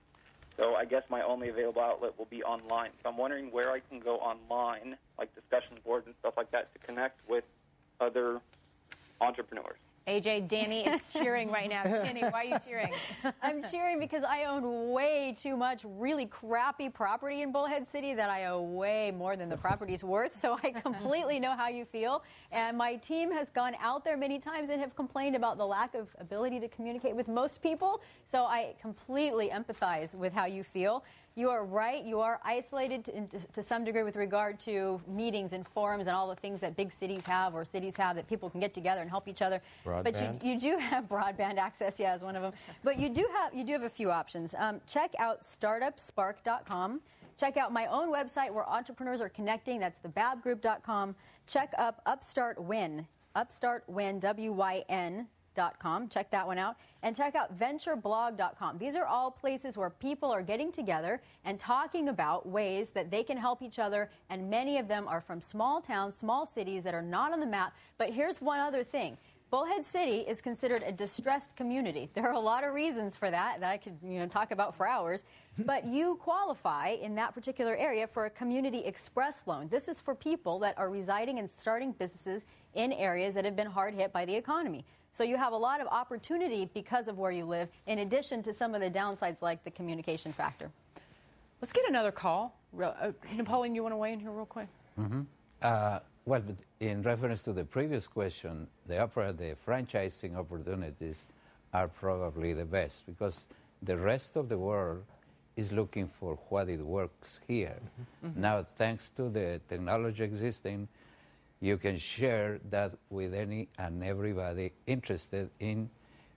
So I guess my only available outlet will be online. So I'm wondering where I can go online, like discussion boards and stuff like that, to connect with other entrepreneurs. AJ, Danny is cheering right now. Danny, why are you cheering? I'm cheering because I own way too much really crappy property in Bullhead City that I owe way more than the property's worth. So I completely know how you feel. And my team has gone out there many times and have complained about the lack of ability to communicate with most people. So I completely empathize with how you feel. You are right. You are isolated to some degree with regard to meetings and forums and all the things that big cities have or cities have that people can get together and help each other. Broadband? But you do have broadband access, yeah, as one of them. But you do have a few options. Check out startupspark.com. Check out my own website where entrepreneurs are connecting. That's thebabbgroup.com. Check up Upstart Win, WYN.com. Check that one out. And check out ventureblog.com. These are all places where people are getting together and talking about ways that they can help each other. And many of them are from small towns, small cities that are not on the map. But here's one other thing. Bullhead City is considered a distressed community. There are a lot of reasons for that I could talk about for hours. But you qualify in that particular area for a Community Express loan. This is for people that are residing and starting businesses in areas that have been hard hit by the economy. So you have a lot of opportunity because of where you live, in addition to some of the downsides like the communication factor. Let's get another call. Napoleon, you want to weigh in here real quick? Mm-hmm. Well, in reference to the previous question, the franchising opportunities are probably the best because the rest of the world is looking for what it works here. Mm-hmm. Now, thanks to the technology existing, you can share that with any and everybody interested in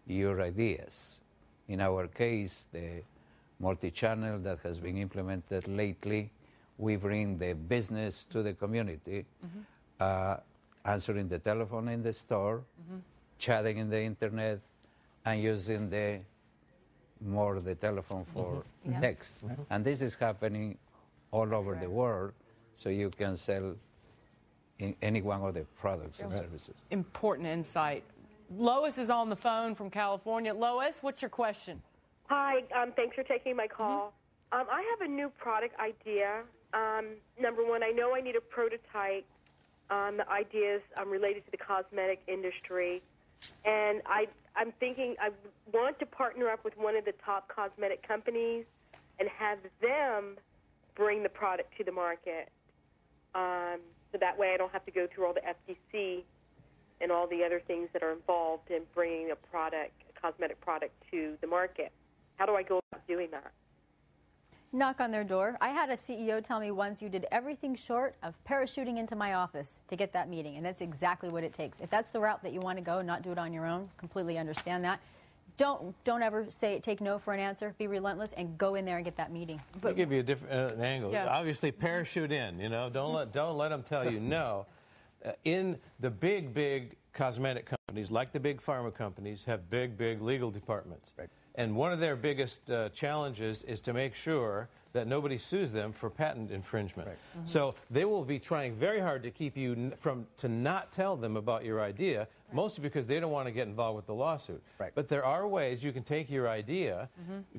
your ideas. In our case, the multi-channel that has been implemented lately, we bring the business to the community, answering the telephone in the store, chatting in the internet, and using the telephone for text. And this is happening all over the world, so you can sell in any one of the products and services. Important insight. Lois is on the phone from California. Lois, what's your question? Hi, thanks for taking my call. I have a new product idea. Number one, I know I need a prototype. The ideas related to the cosmetic industry. And I'm thinking I want to partner up with one of the top cosmetic companies and have them bring the product to the market. So that way I don't have to go through all the FTC and all the other things that are involved in bringing a cosmetic product to the market. How do I go about doing that? Knock on their door. I had a CEO tell me once, you did everything short of parachuting into my office to get that meeting, and that's exactly what it takes. If that's the route that you want to go, not do it on your own, completely understand that. Don't ever take no for an answer. Be relentless and go in there and get that meeting. Let me give you a different angle. Yeah. Obviously, parachute in. Don't let them tell you no. In the big cosmetic companies, like the big pharma companies, have big legal departments. Right. And one of their biggest challenges is to make sure that nobody sues them for patent infringement. Right. Mm-hmm. So they will be trying very hard to keep you to not tell them about your idea, mostly because they don't want to get involved with the lawsuit. Right. But there are ways you can take your idea,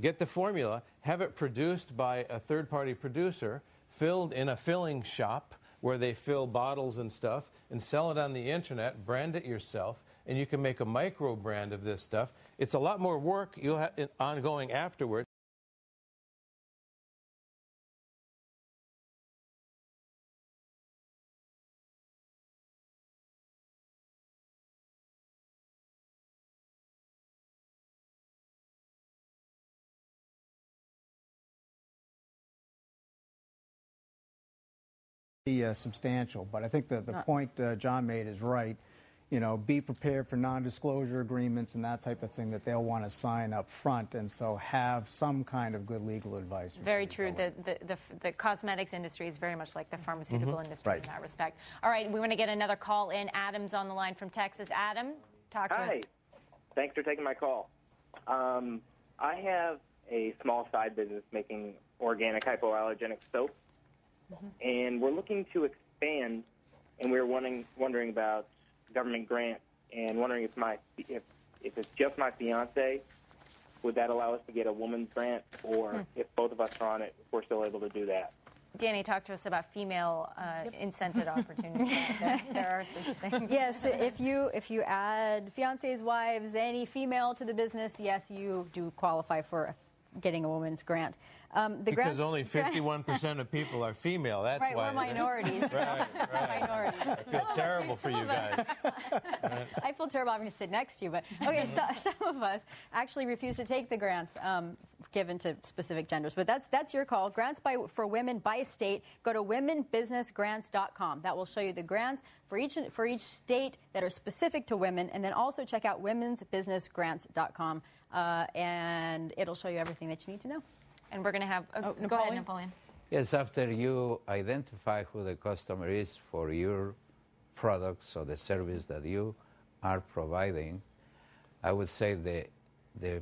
get the formula, have it produced by a third-party producer, filled in a filling shop where they fill bottles and stuff, and sell it on the internet, brand it yourself, and you can make a micro brand of this stuff. It's a lot more work you'll have ongoing afterwards. Substantial, but I think the point John made is right. Be prepared for non-disclosure agreements and that type of thing that they'll want to sign up front, and so have some kind of good legal advice. Very true. The cosmetics industry is very much like the pharmaceutical industry in that respect. All right, we want to get another call in. Adam's on the line from Texas. Adam, talk to us. Hi. Thanks for taking my call. I have a small side business making organic hypoallergenic soap. And we're looking to expand, and we're wondering about government grants, and wondering if it's just my fiance, would that allow us to get a woman's grant, or if both of us are on it, if we're still able to do that. Danny, talk to us about female incented opportunities. There are such things. Yes, if you add fiancés, wives, any female to the business, yes, you do qualify for getting a woman's grant. Because only 51% of people are female. That's right, why. we're minorities. Right. Minorities. I feel terrible for you guys. I feel terrible having to sit next to you, but okay, so some of us actually refuse to take the grants given to specific genders. But that's your call. Grants for women by state. Go to womenbusinessgrants.com. That will show you the grants for each state that are specific to women, and then also check out womensbusinessgrants.com, and it'll show you everything that you need to know. And we're going to have... go ahead, Napoleon. Yes, after you identify who the customer is for your products or the service that you are providing, I would say the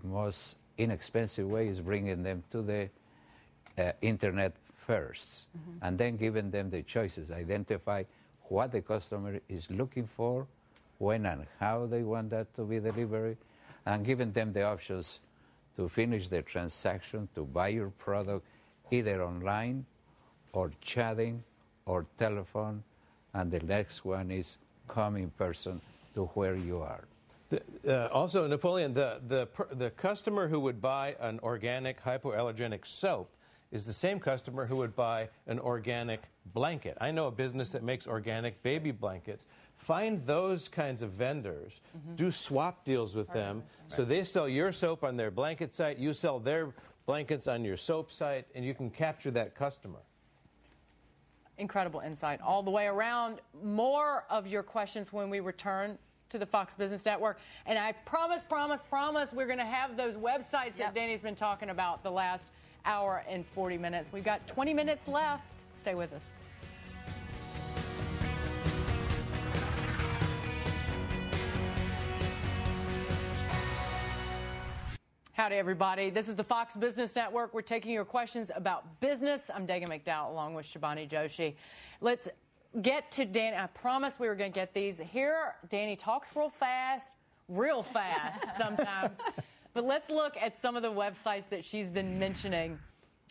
most inexpensive way is bringing them to the internet first, and then giving them the choices. Identify what the customer is looking for, when and how they want that to be delivered, and giving them the options to finish the transaction, to buy your product either online or chatting or telephone, and the next one is come in person to where you are. Also, Napoleon, the customer who would buy an organic hypoallergenic soap is the same customer who would buy an organic blanket. I know a business that makes organic baby blankets. Find those kinds of vendors. Do swap deals with them. So they sell your soap on their blanket site, you sell their blankets on your soap site, and you can capture that customer. Incredible insight all the way around. More of your questions when we return to the Fox Business Network. And I promise, we're going to have those websites that Dani's been talking about the last hour and 40 minutes. We've got 20 minutes left. Stay with us. Howdy, everybody. This is the Fox Business Network. We're taking your questions about business. I'm Dagan McDowell along with Shibani Joshi. Let's get to Dani. I promised we were going to get these. Here, Dani talks real fast sometimes. But let's look at some of the websites that she's been mentioning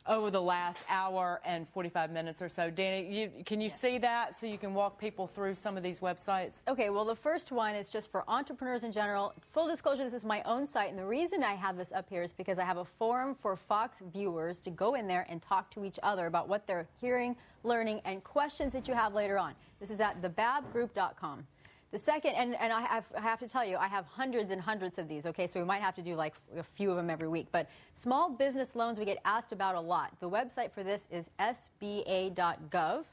over the last hour and 45 minutes or so. Dani, can you see that so you can walk people through some of these websites? Okay, well, the first one is just for entrepreneurs in general. Full disclosure, this is my own site, and the reason I have this up here is because I have a forum for Fox viewers to go in there and talk to each other about what they're hearing, learning, and questions that you have later on. This is at thebabbgroup.com. The second, and I have to tell you, I have hundreds and hundreds of these, okay? So we might have to do like a few of them every week. But small business loans we get asked about a lot. The website for this is sba.gov.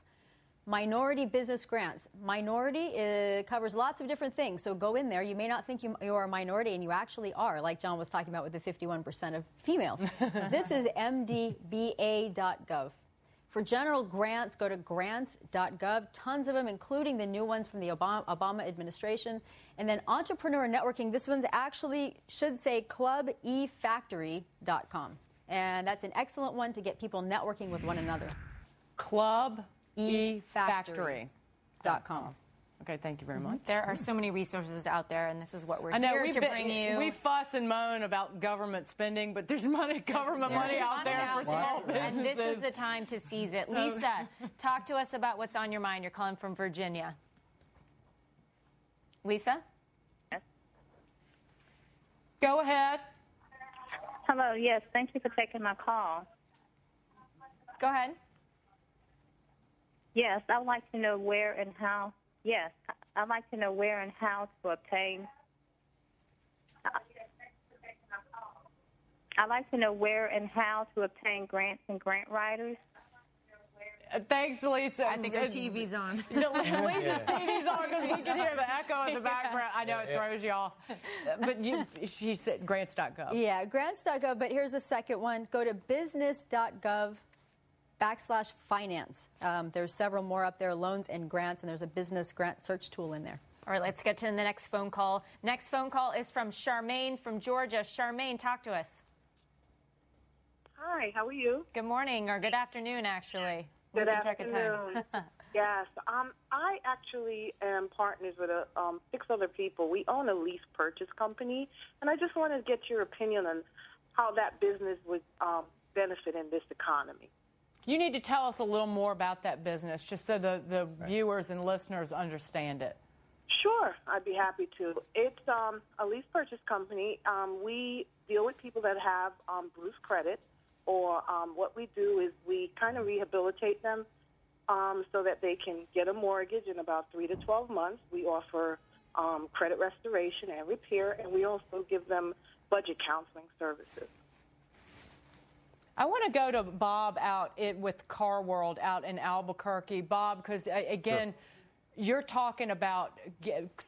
Minority business grants. Minority covers lots of different things. So go in there. You may not think you are a minority, and you actually are, like John was talking about with the 51% of females. This is mdba.gov. For general grants, go to grants.gov. Tons of them, including the new ones from the Obama administration. And then entrepreneur networking, this one's actually should say clubefactory.com. And that's an excellent one to get people networking with one another. Clubefactory.com. Okay, thank you very much. There are so many resources out there, and this is what we're I know, here to bring you. We fuss and moan about government spending, but there's government money out there for small businesses. And this is the time to seize it. Lisa, talk to us about what's on your mind. You're calling from Virginia. Lisa? Yes. Go ahead. Hello, yes, thank you for taking my call. Go ahead. Yes, I would like to know where and how. Yes, I'd like to know where and how to obtain. I'd like to know where and how to obtain grants and grant writers. Thanks, Lisa. I think her TV's on. Lisa's TV's on because we can hear the echo in the background. I know it throws you off. But she said grants.gov. Yeah, grants.gov, but here's the second one. Go to business.gov/finance. There's several more up there, loans and grants, and there's a business grant search tool in there. All right, let's get to the next phone call. Next phone call is from Charmaine from Georgia. Charmaine, talk to us. Hi, how are you? Good morning, or good afternoon, actually. Good afternoon. Yes, I actually am partners with 6 other people. We own a lease purchase company, and I just wanted to get your opinion on how that business would benefit in this economy. You need to tell us a little more about that business, just so the viewers and listeners understand it. Sure, I'd be happy to. It's a lease purchase company. We deal with people that have bruised credit, or what we do is we kind of rehabilitate them so that they can get a mortgage in about 3 to 12 months. We offer credit restoration and repair, and we also give them budget counseling services. I want to go to Bob with Car World out in Albuquerque. Bob, because again, you're talking about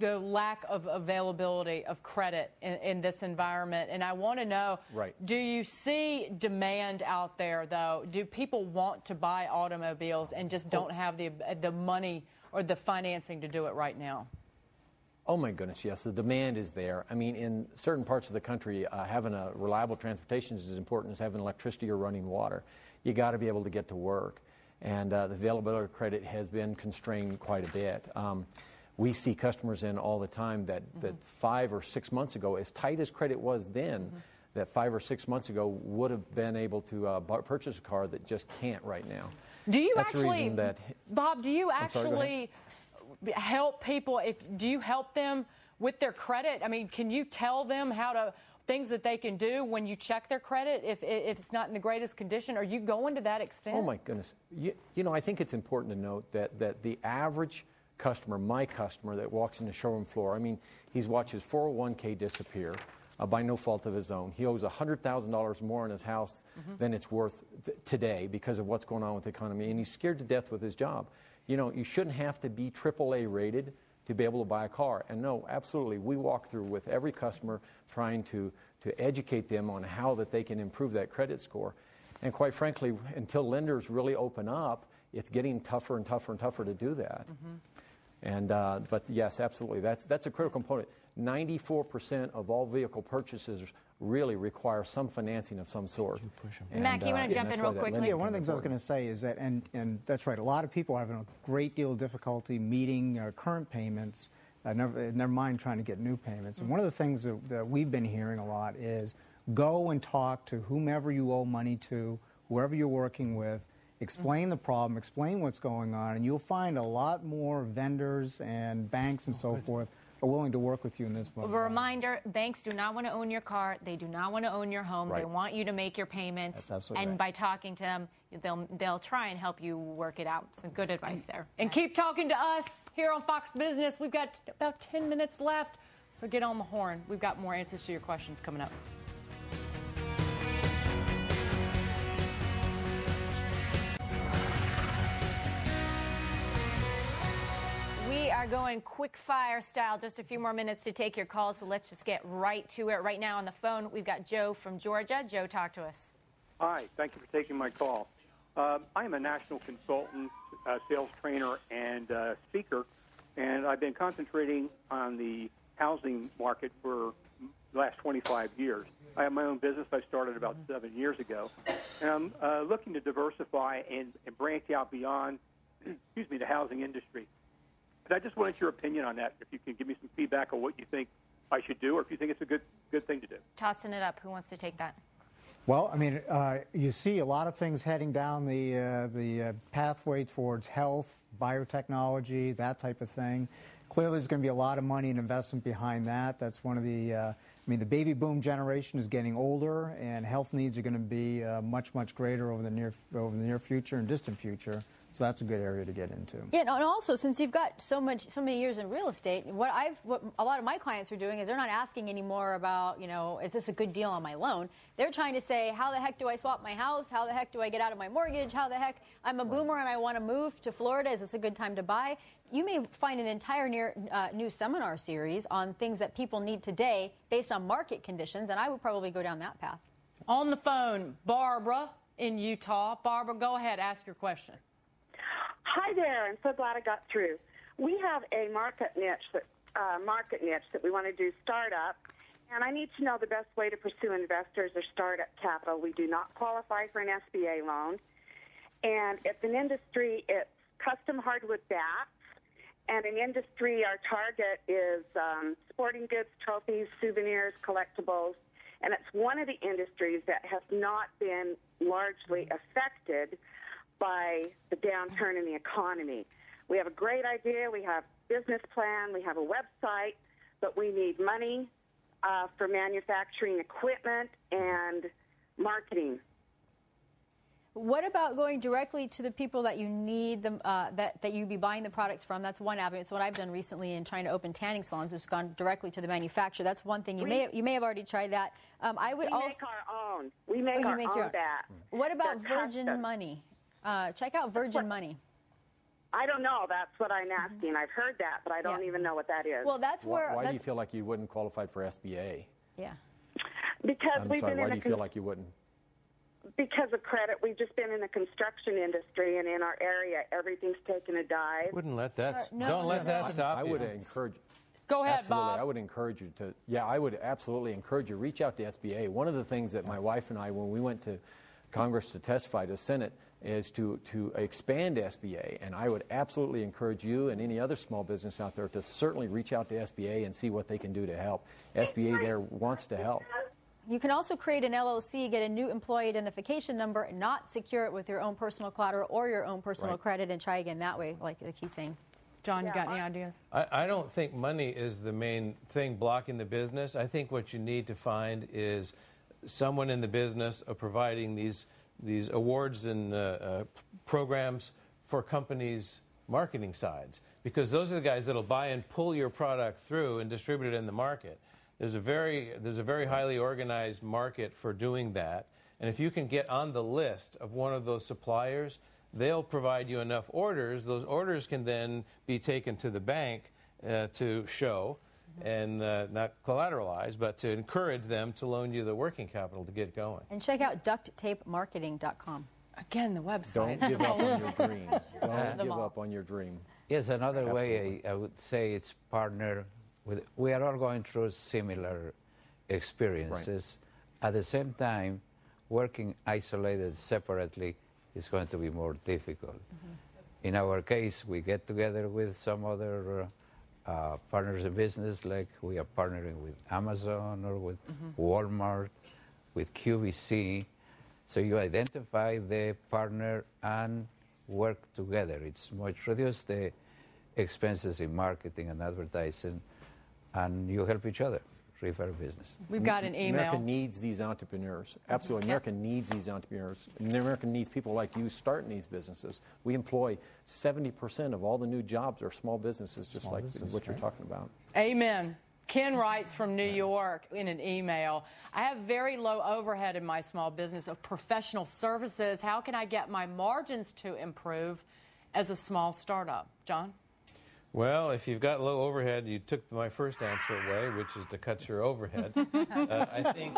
the lack of availability of credit in this environment. And I want to know, do you see demand out there, though? Do people want to buy automobiles and just don't have the money or the financing to do it right now? Oh, my goodness, yes. The demand is there. I mean, in certain parts of the country, having a reliable transportation is as important as having electricity or running water. You got to be able to get to work. And the availability of credit has been constrained quite a bit. We see customers in all the time that 5 or 6 months ago, as tight as credit was then, that 5 or 6 months ago would have been able to purchase a car that just can't right now. Do you That's actually, the reason that, Bob, do you I'm sorry, go ahead. actually help people? Do you help them with their credit? I mean, can you tell them things that they can do when you check their credit if it's not in the greatest condition? Are you going to that extent? Oh, my goodness. You know, I think it's important to note that the average customer, my customer that walks in the showroom floor, I mean, he's watched his 401k disappear by no fault of his own. He owes $100,000 more in his house than it's worth today because of what's going on with the economy, and he's scared to death with his job. You know, you shouldn't have to be AAA rated to be able to buy a car. And no, absolutely, we walk through with every customer trying to educate them on how that they can improve that credit score. And quite frankly, until lenders really open up, it's getting tougher and tougher and tougher to do that. And but yes, absolutely, that's a critical component. 94% of all vehicle purchases really require some financing of some sort. Mac, you want to jump in real quickly? Yeah, one of the things I was going to say is that, and that's right, a lot of people are having a great deal of difficulty meeting current payments, never mind trying to get new payments. And one of the things that we've been hearing a lot is go and talk to whomever you owe money to, whoever you're working with, explain the problem, explain what's going on, and you'll find a lot more vendors and banks and so forth are willing to work with you in this moment. A reminder, banks do not want to own your car. They do not want to own your home. They want you to make your payments. That's absolutely and right. by talking to them, they'll try and help you work it out. Some good advice there. And keep talking to us here on Fox Business. We've got about 10 minutes left, so get on the horn. We've got more answers to your questions coming up. We are going quick fire style, just a few more minutes to take your calls, so let's just get right to it. Right now on the phone, we've got Joe from Georgia. Joe, talk to us. Hi, thank you for taking my call. I am a national consultant, sales trainer, and speaker, and I've been concentrating on the housing market for the last 25 years. I have my own business I started about 7 years ago, and I'm looking to diversify and branch out beyond, the housing industry. And I just wanted your opinion on that, if you can give me some feedback on what you think I should do, or if you think it's a good thing to do. Tossing it up. Who wants to take that? Well, I mean, you see a lot of things heading down the pathway towards health, biotechnology, that type of thing. Clearly, there's going to be a lot of money and investment behind that. That's one of the, the baby boom generation is getting older, and health needs are going to be much, much greater over the near future and distant future. So that's a good area to get into. Yeah, and also since you've got so many years in real estate, what a lot of my clients are doing is they're not asking anymore about, is this a good deal on my loan? They're trying to say, how the heck do I swap my house? How the heck do I get out of my mortgage? How the heck, I'm a boomer and I want to move to Florida. Is this a good time to buy? You may find an entire new seminar series on things that people need today based on market conditions, and I would probably go down that path. On the phone, Barbara in Utah. Barbara, go ahead, ask your question. Hi there. I'm so glad I got through. We have a market niche that we want to do startup, and I need to know the best way to pursue investors or startup capital. We do not qualify for an SBA loan, and it's an industry. It's custom hardwood bats, and an industry. Our target is sporting goods, trophies, souvenirs, collectibles, and it's one of the industries that has not been largely affected by the downturn in the economy. We have a great idea. We have business plan. We have a website, but we need money for manufacturing equipment and marketing. What about going directly to the people that you need them, that you be buying the products from? That's one avenue. It's what I've done recently in trying to open tanning salons. It's gone directly to the manufacturer. That's one thing. You may have already tried that. I would we make our own. We make our own that. What about Virgin Money? Check out Virgin Money. I don't know. That's what I'm asking. I've heard that, but I don't even know what that is. Well, that's where. Why do you feel like you wouldn't qualify for SBA? Yeah. Because I'm sorry. Why do you feel like you wouldn't? Because of credit, we've just been in the construction industry, and in our area, everything's taken a dive. Wouldn't let that. Don't let that stop you. I would encourage. Go ahead, absolutely, Bob. I would encourage you to. Yeah, I would absolutely encourage you. Reach out to SBA. One of the things that my wife and I, when we went to Congress to testify to the Senate, is to expand SBA. And I would absolutely encourage you and any other small business out there to certainly reach out to SBA and see what they can do to help. SBA there wants to help. You can also create an LLC, get a new employee identification number, and not secure it with your own personal collateral or your own personal credit, and try again that way, like he's saying. John, you got any ideas? I don't think money is the main thing blocking the business. I think what you need to find is someone in the business of providing these awards and programs for companies' marketing sides, because those are the guys that'll buy and pull your product through and distribute it in the market. There's a very highly organized market for doing that, and if you can get on the list of one of those suppliers, they'll provide you enough orders. Those orders can then be taken to the bank to show, and not collateralize, but to encourage them to loan you the working capital to get going. And check out ducttapemarketing.com. Again, the website. Don't give up on your dreams. Don't give up on your dream. Yes, another way I would say it's partner with. We are all going through similar experiences. Right. At the same time, working isolated separately is going to be more difficult. In our case, we get together with some other partners in business, like we are partnering with Amazon or with Walmart, with QVC. So you identify the partner and work together. It's much reduce the expenses in marketing and advertising, and you help each other refer business. We've got an email. America needs these entrepreneurs. Absolutely. America needs these entrepreneurs. And America needs people like you starting these businesses. We employ 70% of all the new jobs are small businesses, just like what you're talking about. Amen. Ken writes from New York in an email, I have very low overhead in my small business of professional services. How can I get my margins to improve as a small startup? John? Well, if you've got low overhead, you took my first answer away, which is to cut your overhead. I think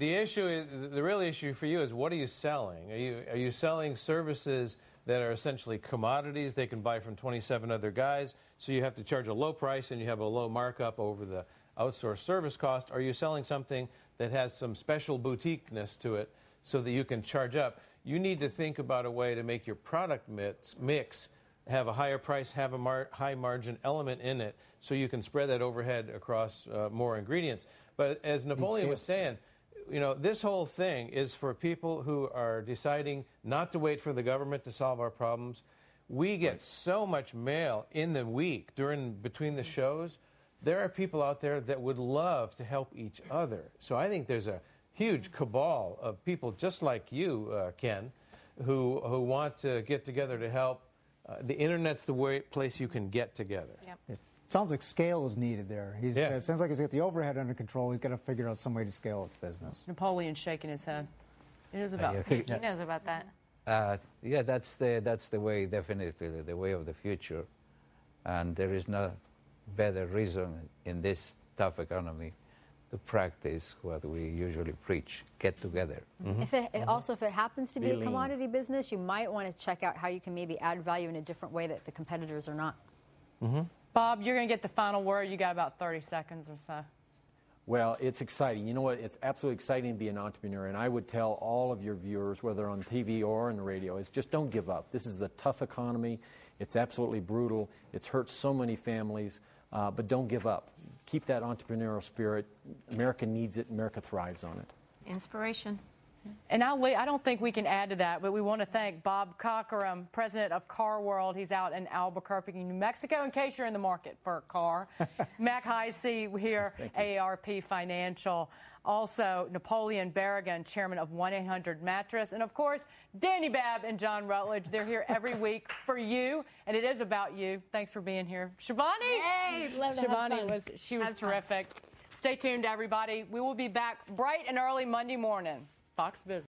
the real issue for you is, what are you selling? Are you selling services that are essentially commodities they can buy from 27 other guys, so you have to charge a low price and you have a low markup over the outsourced service cost? Are you selling something that has some special boutiqueness to it so that you can charge up? You need to think about a way to make your product mix have a higher price, have a high margin element in it, so you can spread that overhead across more ingredients. But as Napoleon was saying, you know, this whole thing is for people who are deciding not to wait for the government to solve our problems. We get so much mail in the week between the shows. There are people out there that would love to help each other. So I think there's a huge cabal of people just like you, Ken, who want to get together to help. The Internet's the place you can get together. Yep. It sounds like scale is needed there. It sounds like he's got the overhead under control. He's got to figure out some way to scale his business. Napoleon's shaking his head. It is about. He knows about that. Yeah, that's the way, definitely the way of the future, and there is no better reason in this tough economy to practice what we usually preach: get together. If it happens to be a commodity business, you might want to check out how you can maybe add value in a different way that the competitors are not. Bob, you're going to get the final word. You got about 30 seconds or so. Well, it's exciting. You know what? It's absolutely exciting to be an entrepreneur. And I would tell all of your viewers, whether on TV or on the radio, is just don't give up. This is a tough economy. It's absolutely brutal. It's hurt so many families. But don't give up. Keep that entrepreneurial spirit. America needs it. America thrives on it. Inspiration. And I don't think we can add to that, but we want to thank Bob Cockerham, president of Car World. He's out in Albuquerque, New Mexico, in case you're in the market for a car. Mac Heisey here, AARP Financial. Also, Napoleon Berrigan, chairman of 1-800-Mattress. And, of course, Dani Babb and John Rutledge. They're here every week for you, and it is about you. Thanks for being here. Shivani? Yay, love to have Shivani fun. was terrific. Stay tuned, everybody. We will be back bright and early Monday morning. Fox Business.